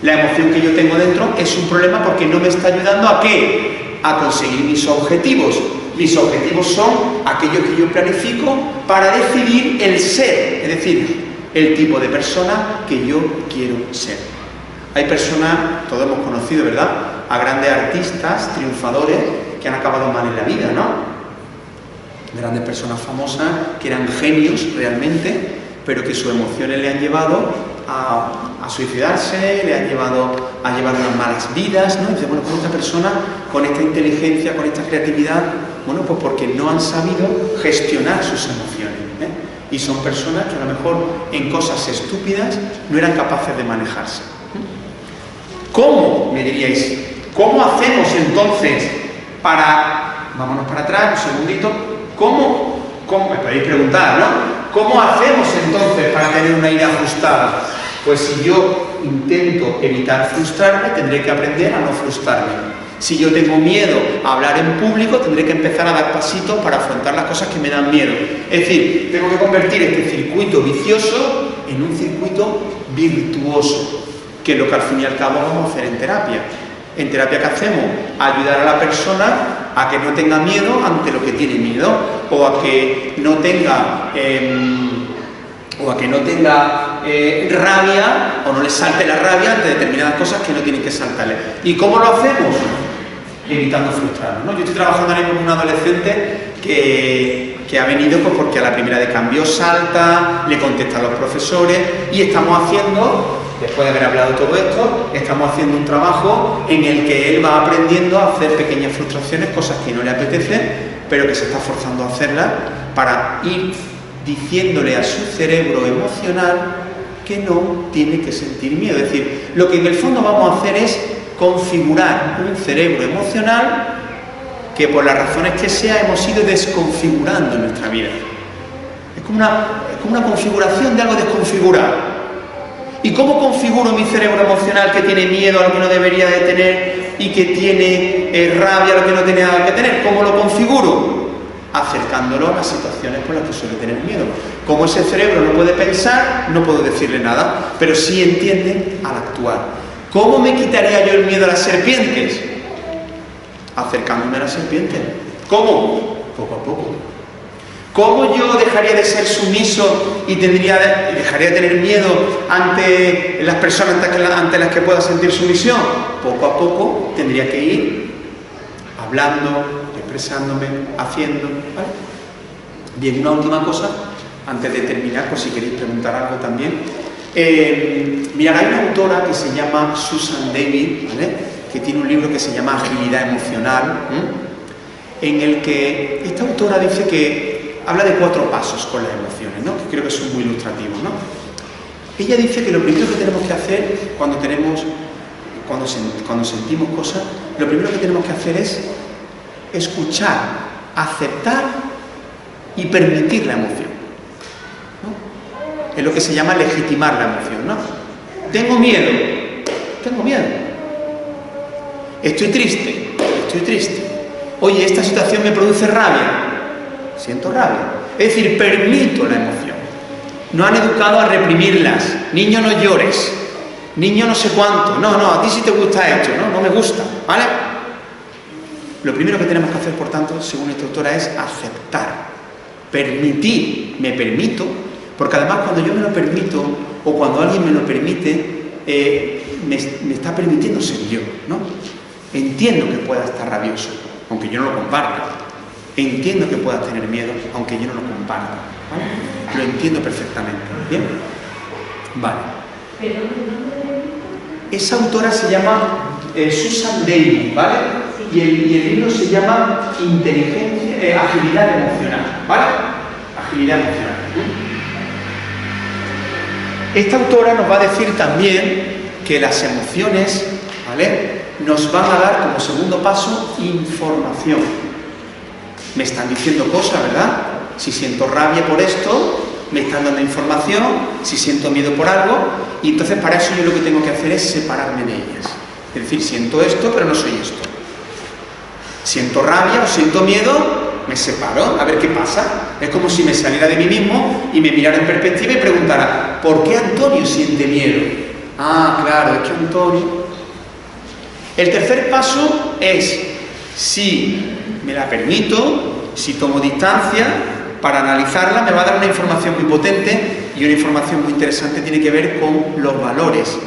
La emoción que yo tengo dentro es un problema porque no me está ayudando ¿a qué? A conseguir mis objetivos. Mis objetivos son aquellos que yo planifico para decidir el ser, es decir, el tipo de persona que yo quiero ser. Hay personas, todos hemos conocido, ¿verdad?, a grandes artistas, triunfadores, que han acabado mal en la vida, ¿no? Grandes personas famosas que eran genios realmente, pero que sus emociones le han llevado a suicidarse, le han llevado a llevar unas malas vidas, ¿no? Y dice, bueno, con esta persona, con esta inteligencia, con esta creatividad, bueno, pues porque no han sabido gestionar sus emociones, ¿eh? Y son personas que a lo mejor en cosas estúpidas no eran capaces de manejarse. ¿Cómo? Me diríais. ¿Cómo hacemos entonces para... Vámonos para atrás, un segundito. ¿Cómo? Me podéis preguntar, ¿no? ¿Cómo hacemos entonces para tener una ira ajustada? Pues si yo intento evitar frustrarme, tendré que aprender a no frustrarme. Si yo tengo miedo a hablar en público, tendré que empezar a dar pasitos para afrontar las cosas que me dan miedo. Es decir, tengo que convertir este circuito vicioso en un circuito virtuoso, que es lo que al fin y al cabo vamos a hacer en terapia. En terapia, ¿qué hacemos? Ayudar a la persona a que no tenga miedo ante lo que tiene miedo, o a que no tenga rabia, o no le salte la rabia ante determinadas cosas que no tienen que saltarle. ¿Y cómo lo hacemos? Evitando frustrarnos, ¿no? Yo estoy trabajando ahora con un adolescente que ha venido pues porque a la primera de cambio salta, le contesta a los profesores, y estamos haciendo, después de haber hablado todo esto, estamos haciendo un trabajo en el que él va aprendiendo a hacer pequeñas frustraciones, cosas que no le apetecen, pero que se está forzando a hacerlas para ir diciéndole a su cerebro emocional que no tiene que sentir miedo. Es decir, lo que en el fondo vamos a hacer es configurar un cerebro emocional que por las razones que sea hemos ido desconfigurando en nuestra vida. Es como una configuración de algo desconfigurado. ¿Y cómo configuro mi cerebro emocional que tiene miedo a lo que no debería de tener y que tiene rabia a lo que no tiene nada que tener? ¿Cómo lo configuro? Acercándolo a las situaciones por las que suele tener miedo. Como ese cerebro no puede pensar, no puedo decirle nada, pero sí entiende al actuar. ¿Cómo me quitaría yo el miedo a las serpientes? Acercándome a las serpientes. ¿Cómo? Poco a poco. ¿Cómo yo dejaría de ser sumiso y dejaría de tener miedo ante las personas ante las que pueda sentir sumisión? Poco a poco tendría que ir hablando, expresándome, haciendo, ¿vale? Bien, una última cosa, antes de terminar, por si queréis preguntar algo también. Mirad, hay una autora que se llama Susan David, ¿vale? Que tiene un libro que se llama Agilidad Emocional, en el que esta autora dice que habla de 4 pasos con las emociones, ¿no? Que creo que son muy ilustrativos, ¿no? Ella dice que lo primero que tenemos que hacer cuando sentimos cosas, lo primero que tenemos que hacer es escuchar, aceptar y permitir la emoción, ¿no? Es lo que se llama legitimar la emoción, ¿no? Tengo miedo. Estoy triste. Oye, esta situación me produce rabia. Siento rabia. Es decir, permito la emoción. No han educado a reprimirlas. Niño, no llores. Niño, no sé cuánto. No, a ti sí te gusta esto, ¿no? No me gusta, ¿vale? Lo primero que tenemos que hacer, por tanto, según esta autora, es aceptar, permitir. Me permito, porque además cuando yo me lo permito, o cuando alguien me lo permite, me está permitiendo ser yo, ¿no? Entiendo que pueda estar rabioso, aunque yo no lo comparta. Entiendo que pueda tener miedo, aunque yo no lo comparta, ¿vale? Lo entiendo perfectamente, ¿bien? Vale. Esa autora se llama Susan David, ¿vale? Y el libro se llama Agilidad Emocional, ¿vale? Agilidad Emocional. Esta autora nos va a decir también que las emociones, ¿vale?, nos van a dar como segundo paso información. Me están diciendo cosas, ¿verdad? Si siento rabia por esto, me están dando información. Si siento miedo por algo, y entonces para eso yo lo que tengo que hacer es separarme de ellas. Es decir, siento esto, pero no soy esto. Siento rabia o siento miedo, me separo, a ver qué pasa. Es como si me saliera de mí mismo y me mirara en perspectiva y preguntara, ¿por qué Antonio siente miedo? Ah, claro, es que Antonio... El tercer paso es, si me la permito, si tomo distancia, para analizarla me va a dar una información muy potente, y una información muy interesante tiene que ver con los valores,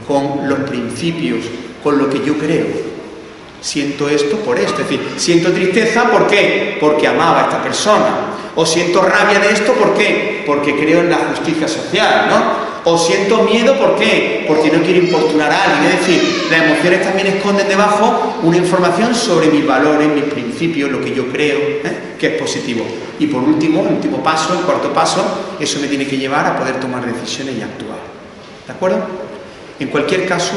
con los principios, con lo que yo creo. Siento esto por esto, es decir, siento tristeza, ¿por qué? Porque amaba a esta persona. O siento rabia de esto, ¿por qué? Porque creo en la justicia social, ¿no? O siento miedo, ¿por qué? Porque no quiero importunar a alguien. Es decir, las emociones también esconden debajo una información sobre mis valores, mis principios, lo que yo creo, que es positivo. Y por último, el último paso, el cuarto paso, eso me tiene que llevar a poder tomar decisiones y actuar. ¿De acuerdo? En cualquier caso,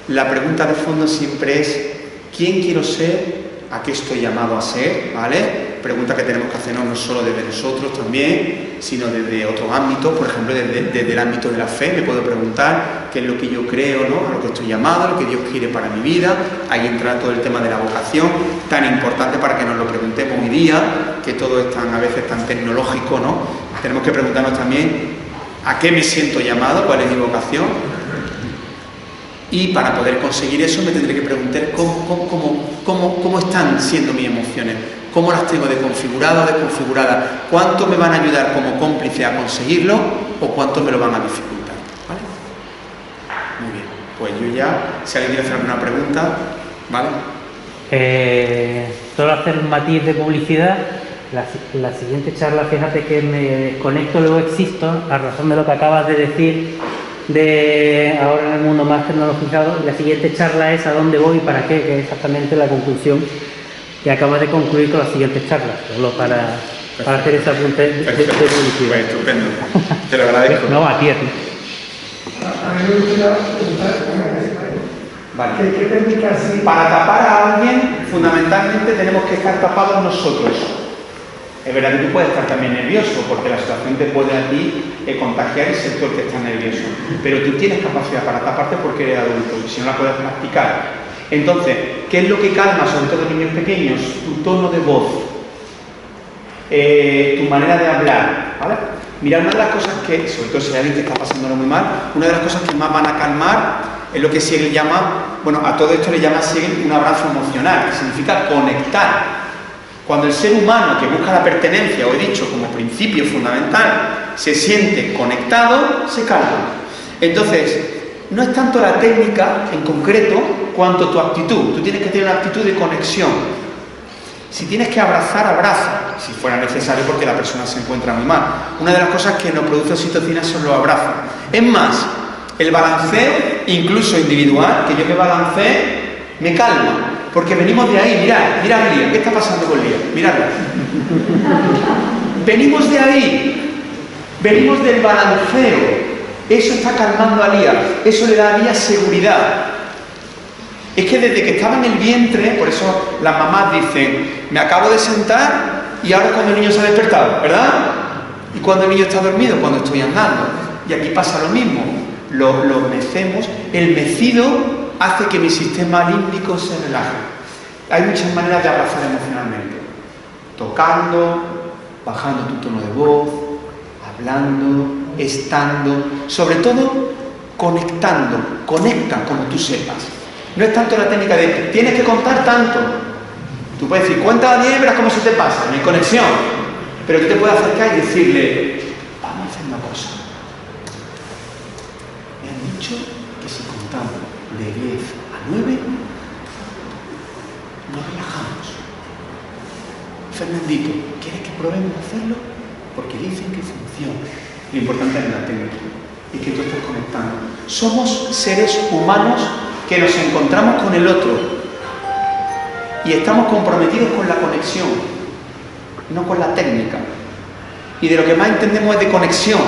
la pregunta de fondo siempre es ¿quién quiero ser? ¿A qué estoy llamado a ser? ¿Vale? Pregunta que tenemos que hacernos no solo desde nosotros también, sino desde otros ámbitos. Por ejemplo, desde el ámbito de la fe me puedo preguntar qué es lo que yo creo, ¿no? A lo que estoy llamado, lo que Dios quiere para mi vida. Ahí entra todo el tema de la vocación, tan importante para que nos lo preguntemos hoy día, que todo es a veces tan tecnológico, ¿no? Tenemos que preguntarnos también a qué me siento llamado, cuál es mi vocación. Y para poder conseguir eso me tendré que preguntar cómo están siendo mis emociones, cómo las tengo desconfiguradas o desconfiguradas, cuánto me van a ayudar como cómplice a conseguirlo o cuánto me lo van a dificultar. ¿Vale? Muy bien, pues yo ya, si alguien quiere hacer alguna pregunta, ¿vale? Solo hacer un matiz de publicidad. La siguiente charla, fíjate que me desconecto, luego existo, a razón de lo que acabas de decir, de ahora en el mundo más tecnologizado. La siguiente charla es ¿a dónde voy y para qué? Que es exactamente la conclusión que acabas de concluir con las siguientes charlas, solo para hacer ese apunte de publicidad. Pues estupendo, te lo agradezco. No, a ti. A mí me gustaría preguntar, Vale. ¿qué técnicas sí? Para tapar a alguien, fundamentalmente tenemos que estar tapados nosotros. Es verdad que tú puedes estar también nervioso, porque la situación te puede a ti contagiar el sector que está nervioso. Pero tú tienes capacidad para taparte porque eres adulto, y si no la puedes practicar. Entonces, ¿qué es lo que calma, sobre todo en niños pequeños? Tu tono de voz, tu manera de hablar, ¿vale? Mira, una de las cosas que, sobre todo si alguien te está pasándolo muy mal, una de las cosas que más van a calmar es lo que Siegel llama, bueno, a todo esto le llama Siegel un abrazo emocional, que significa conectar. Cuando el ser humano que busca la pertenencia, o he dicho como principio fundamental, se siente conectado, se calma. Entonces, no es tanto la técnica en concreto, cuanto tu actitud. Tú tienes que tener una actitud de conexión. Si tienes que abrazar, abraza, si fuera necesario porque la persona se encuentra muy mal. Una de las cosas que nos produce oxitocina son los abrazos. Es más, el balanceo, incluso individual, que yo me balancee, me calma. Porque venimos de ahí, mirad Lía, ¿qué está pasando con Lía? Miradla. Venimos de ahí, venimos del balanceo. Eso está calmando a Lía, eso le da a Lía seguridad. Es que desde que estaba en el vientre, por eso las mamás dicen, me acabo de sentar y ahora es cuando el niño se ha despertado, ¿verdad? ¿Y cuando el niño está dormido? Cuando estoy andando. Y aquí pasa lo mismo, lo mecemos, el mecido hace que mi sistema límbico se relaje. Hay muchas maneras de abrazar emocionalmente. Tocando, bajando tu tono de voz, hablando, estando, sobre todo conectando. Conecta como tú sepas. No es tanto la técnica de tienes que contar tanto. Tú puedes decir, cuenta a 10 y verás cómo se te pasa, no hay conexión. Pero tú te puedes acercar y decirle, vamos a hacer una cosa. Me han dicho que si contamos de 10 a 9, nos relajamos. Fernandito, ¿quieres que probemos a hacerlo? Porque dicen que funciona. Lo importante es la técnica y que tú estás conectando. Somos seres humanos que nos encontramos con el otro y estamos comprometidos con la conexión, no con la técnica. Y de lo que más entendemos es de conexión.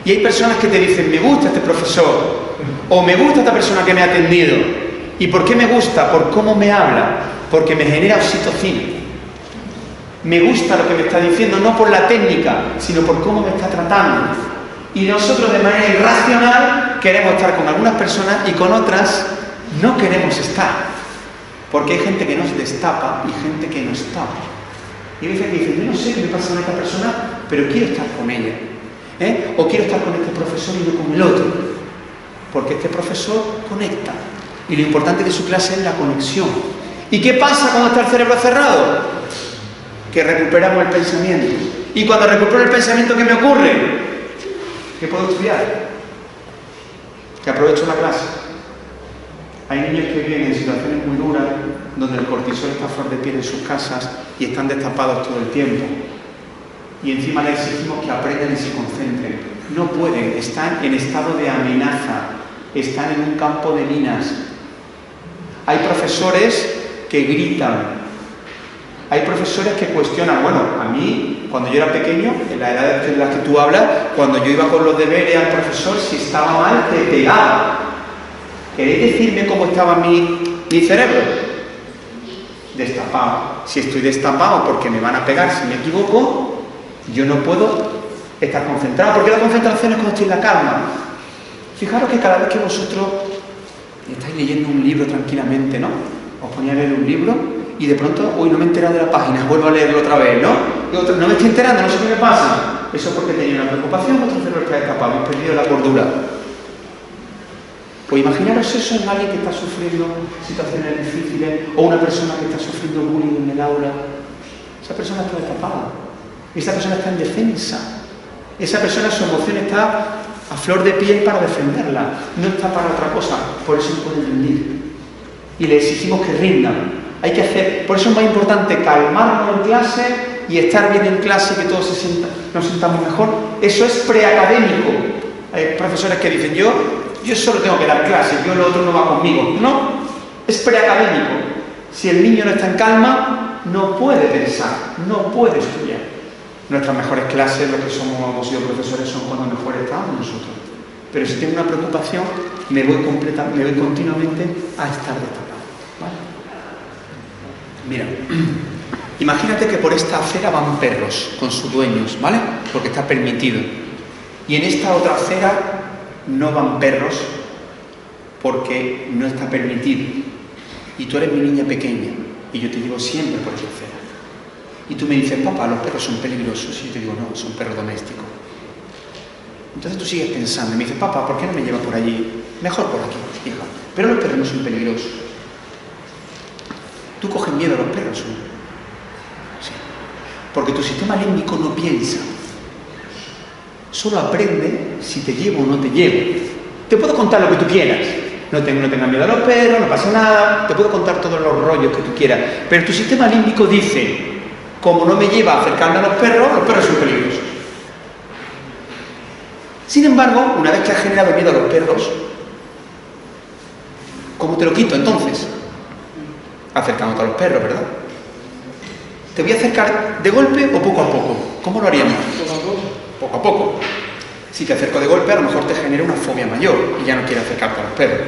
Y hay personas que te dicen, me gusta este profesor, o me gusta esta persona que me ha atendido. ¿Y por qué me gusta? Por cómo me habla, porque me genera oxitocina. Me gusta lo que me está diciendo, no por la técnica, sino por cómo me está tratando. Y nosotros de manera irracional queremos estar con algunas personas y con otras no queremos estar. Porque hay gente que nos destapa y gente que nos tapa. Y hay veces que dicen, yo no sé qué me pasa con esta persona, pero quiero estar con ella. O quiero estar con este profesor y no con el otro. Porque este profesor conecta. Y lo importante de su clase es la conexión. ¿Y qué pasa cuando está el cerebro cerrado? Que recuperamos el pensamiento. Y cuando recupero el pensamiento, ¿qué me ocurre? ¿Qué puedo estudiar? Que aprovecho la clase. Hay niños que viven en situaciones muy duras, donde el cortisol está a flor de piel en sus casas y están destapados todo el tiempo. Y encima les exigimos que aprendan y se concentren. No pueden, están en estado de amenaza, están en un campo de minas. Hay profesores que gritan. Hay profesores que cuestionan. Bueno, a mí, cuando yo era pequeño, en la edad de la que tú hablas, cuando yo iba con los deberes al profesor, si estaba mal, te pegaba. ¿Queréis decirme cómo estaba mi cerebro? Destapado. Si estoy destapado porque me van a pegar si me equivoco, yo no puedo estar concentrado, porque la concentración es cuando estoy en la calma. Fijaros que cada vez que vosotros estáis leyendo un libro tranquilamente, ¿no? Os ponéis a leer un libro y de pronto, uy, no me he enterado de la página, vuelvo a leerlo otra vez, ¿no? No me estoy enterando, no sé qué me pasa. Eso es porque tenía una preocupación, vuestro cerebro está escapado, habéis perdido la cordura. Pues imaginaros eso en alguien que está sufriendo situaciones difíciles o una persona que está sufriendo bullying en el aula. Esa persona está escapada. Esa persona está en defensa. Esa persona, su emoción está a flor de piel para defenderla. No está para otra cosa. Por eso no pueden rendir. Y le exigimos que rindan. Hay que hacer... Por eso es más importante calmarnos en clase y estar bien en clase y que todos nos sintamos mejor. Eso es preacadémico. Hay profesores que dicen, yo solo tengo que dar clase, lo otro no va conmigo. No, es preacadémico. Si el niño no está en calma, no puede pensar, no puede estudiar. Nuestras mejores clases, los que hemos sido profesores, son cuando mejor estamos nosotros. Pero si tengo una preocupación, me voy continuamente a estar destapado. ¿Vale? Mira, imagínate que por esta acera van perros con sus dueños, ¿vale? Porque está permitido. Y en esta otra acera no van perros porque no está permitido. Y tú eres mi niña pequeña y yo te llevo siempre por esa acera. Y tú me dices, papá, los perros son peligrosos. Y yo te digo, no, son perros domésticos. Entonces tú sigues pensando y me dices, papá, ¿por qué no me llevas por allí? Mejor por aquí, hija. Pero los perros no son peligrosos. ¿Tú coges miedo a los perros? ¿No? Sí. Porque tu sistema límbico no piensa. Solo aprende si te llevo o no te llevo. Te puedo contar lo que tú quieras. No tengas miedo a los perros, no pasa nada. Te puedo contar todos los rollos que tú quieras. Pero tu sistema límbico dice, como no me lleva a acercarme a los perros son peligrosos. Sin embargo, una vez que has generado miedo a los perros, ¿cómo te lo quito entonces? Acercándote a los perros, ¿verdad? ¿Te voy a acercar de golpe o poco a poco? ¿Cómo lo haríamos? Poco a poco. Si te acerco de golpe, a lo mejor te genera una fobia mayor y ya no quieres acercarte a los perros.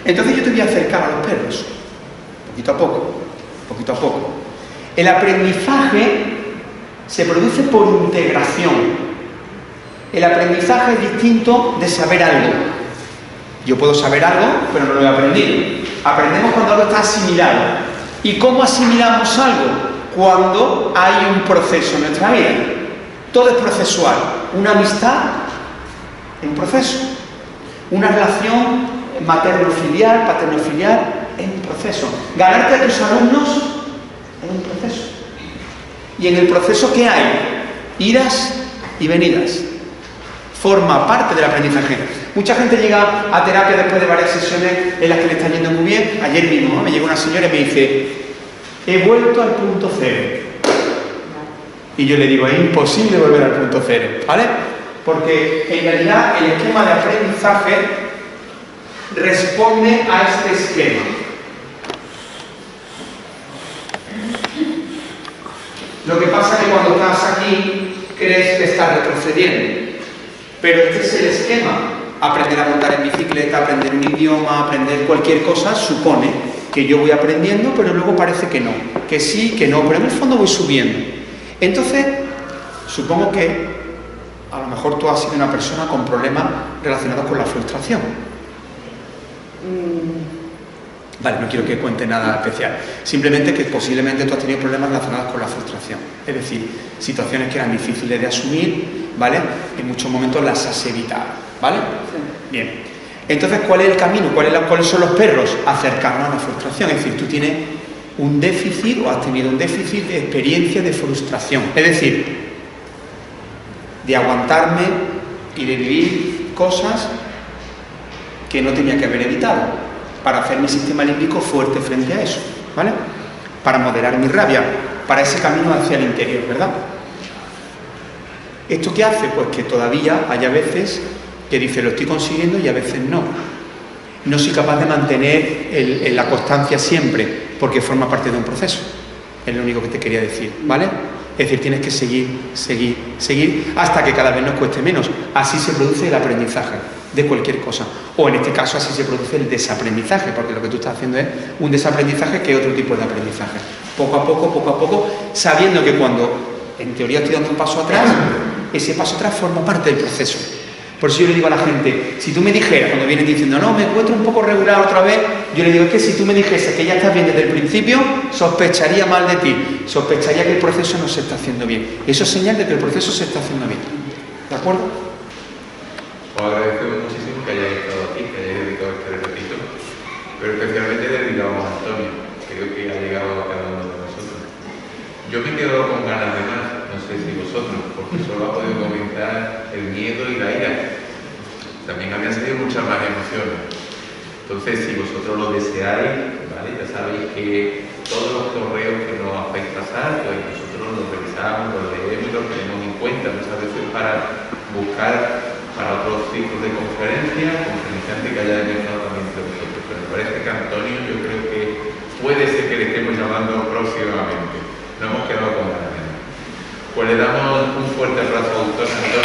Entonces yo te voy a acercar a los perros, poquito a poco, poquito a poco. El aprendizaje se produce por integración. El aprendizaje es distinto de saber algo. Yo puedo saber algo, pero no lo he aprendido. Aprendemos cuando algo está asimilado. ¿Y cómo asimilamos algo? Cuando hay un proceso en nuestra vida. Todo es procesual. Una amistad es un proceso. Una relación materno-filial, paterno-filial es un proceso. Ganarte a tus alumnos es un proceso. Y en el proceso, ¿qué hay? Idas y venidas. Forma parte del aprendizaje. Mucha gente llega a terapia después de varias sesiones en las que le está yendo muy bien. Ayer mismo, ¿no? Me llegó una señora y me dice, he vuelto al punto cero. Y yo le digo, es imposible volver al punto cero, ¿vale? Porque en realidad el esquema de aprendizaje responde a este esquema. Lo que pasa es que cuando estás aquí crees que estás retrocediendo. Pero este es el esquema. Aprender a montar en bicicleta, aprender un idioma, aprender cualquier cosa, supone que yo voy aprendiendo, pero luego parece que no. Que sí, que no, pero en el fondo voy subiendo. Entonces, supongo que a lo mejor tú has sido una persona con problemas relacionados con la frustración. Vale, no quiero que cuente nada especial. Simplemente que posiblemente tú has tenido problemas relacionados con la frustración. Es decir, situaciones que eran difíciles de asumir, ¿vale? En muchos momentos las has evitado, ¿vale? Bien. Entonces, ¿cuál es el camino? ¿Cuáles son los perros? Acercarnos a la frustración. Es decir, tú tienes un déficit o has tenido un déficit de experiencia de frustración. Es decir, de aguantarme y de vivir cosas que no tenía que haber evitado, para hacer mi sistema límbico fuerte frente a eso, ¿vale? Para moderar mi rabia, para ese camino hacia el interior, ¿verdad? ¿Esto qué hace? Pues que todavía haya veces que dice lo estoy consiguiendo y a veces no. No soy capaz de mantener la constancia siempre, porque forma parte de un proceso. Es lo único que te quería decir, ¿vale? Es decir, tienes que seguir, hasta que cada vez nos cueste menos. Así se produce el aprendizaje de cualquier cosa. O en este caso así se produce el desaprendizaje, porque lo que tú estás haciendo es un desaprendizaje que es otro tipo de aprendizaje. Poco a poco, sabiendo que cuando en teoría estoy dando un paso atrás, ese paso atrás forma parte del proceso. Por eso yo le digo a la gente, si tú me dijeras, cuando vienen diciendo, no, me encuentro un poco regular otra vez, yo le digo, es que si tú me dijeses que ya estás bien desde el principio, sospecharía mal de ti, sospecharía que el proceso no se está haciendo bien. Eso es señal de que el proceso se está haciendo bien. ¿De acuerdo? Os agradecemos muchísimo que hayáis estado aquí, que hayáis dedicado este ratito, pero especialmente dedicamos a Antonio, creo que ha llegado a cada uno de nosotros. Yo me he quedado con ganas de más, no sé si vosotros, porque solo ha podido comentar el miedo y la ira. También habían salido muchas más emociones. Entonces, si vosotros lo deseáis, ¿vale? Ya sabéis que todos los correos que nos hacéis pasar, pues nosotros los revisamos, los leemos y los tenemos en cuenta, muchas veces para buscar para otros ciclos de conferencia, conferenciantes que hayan estado también entre vosotros. Pero me parece que Antonio, yo creo que puede ser que le estemos llamando próximamente. No hemos quedado con ganas. Pues le damos un fuerte abrazo a Antonio.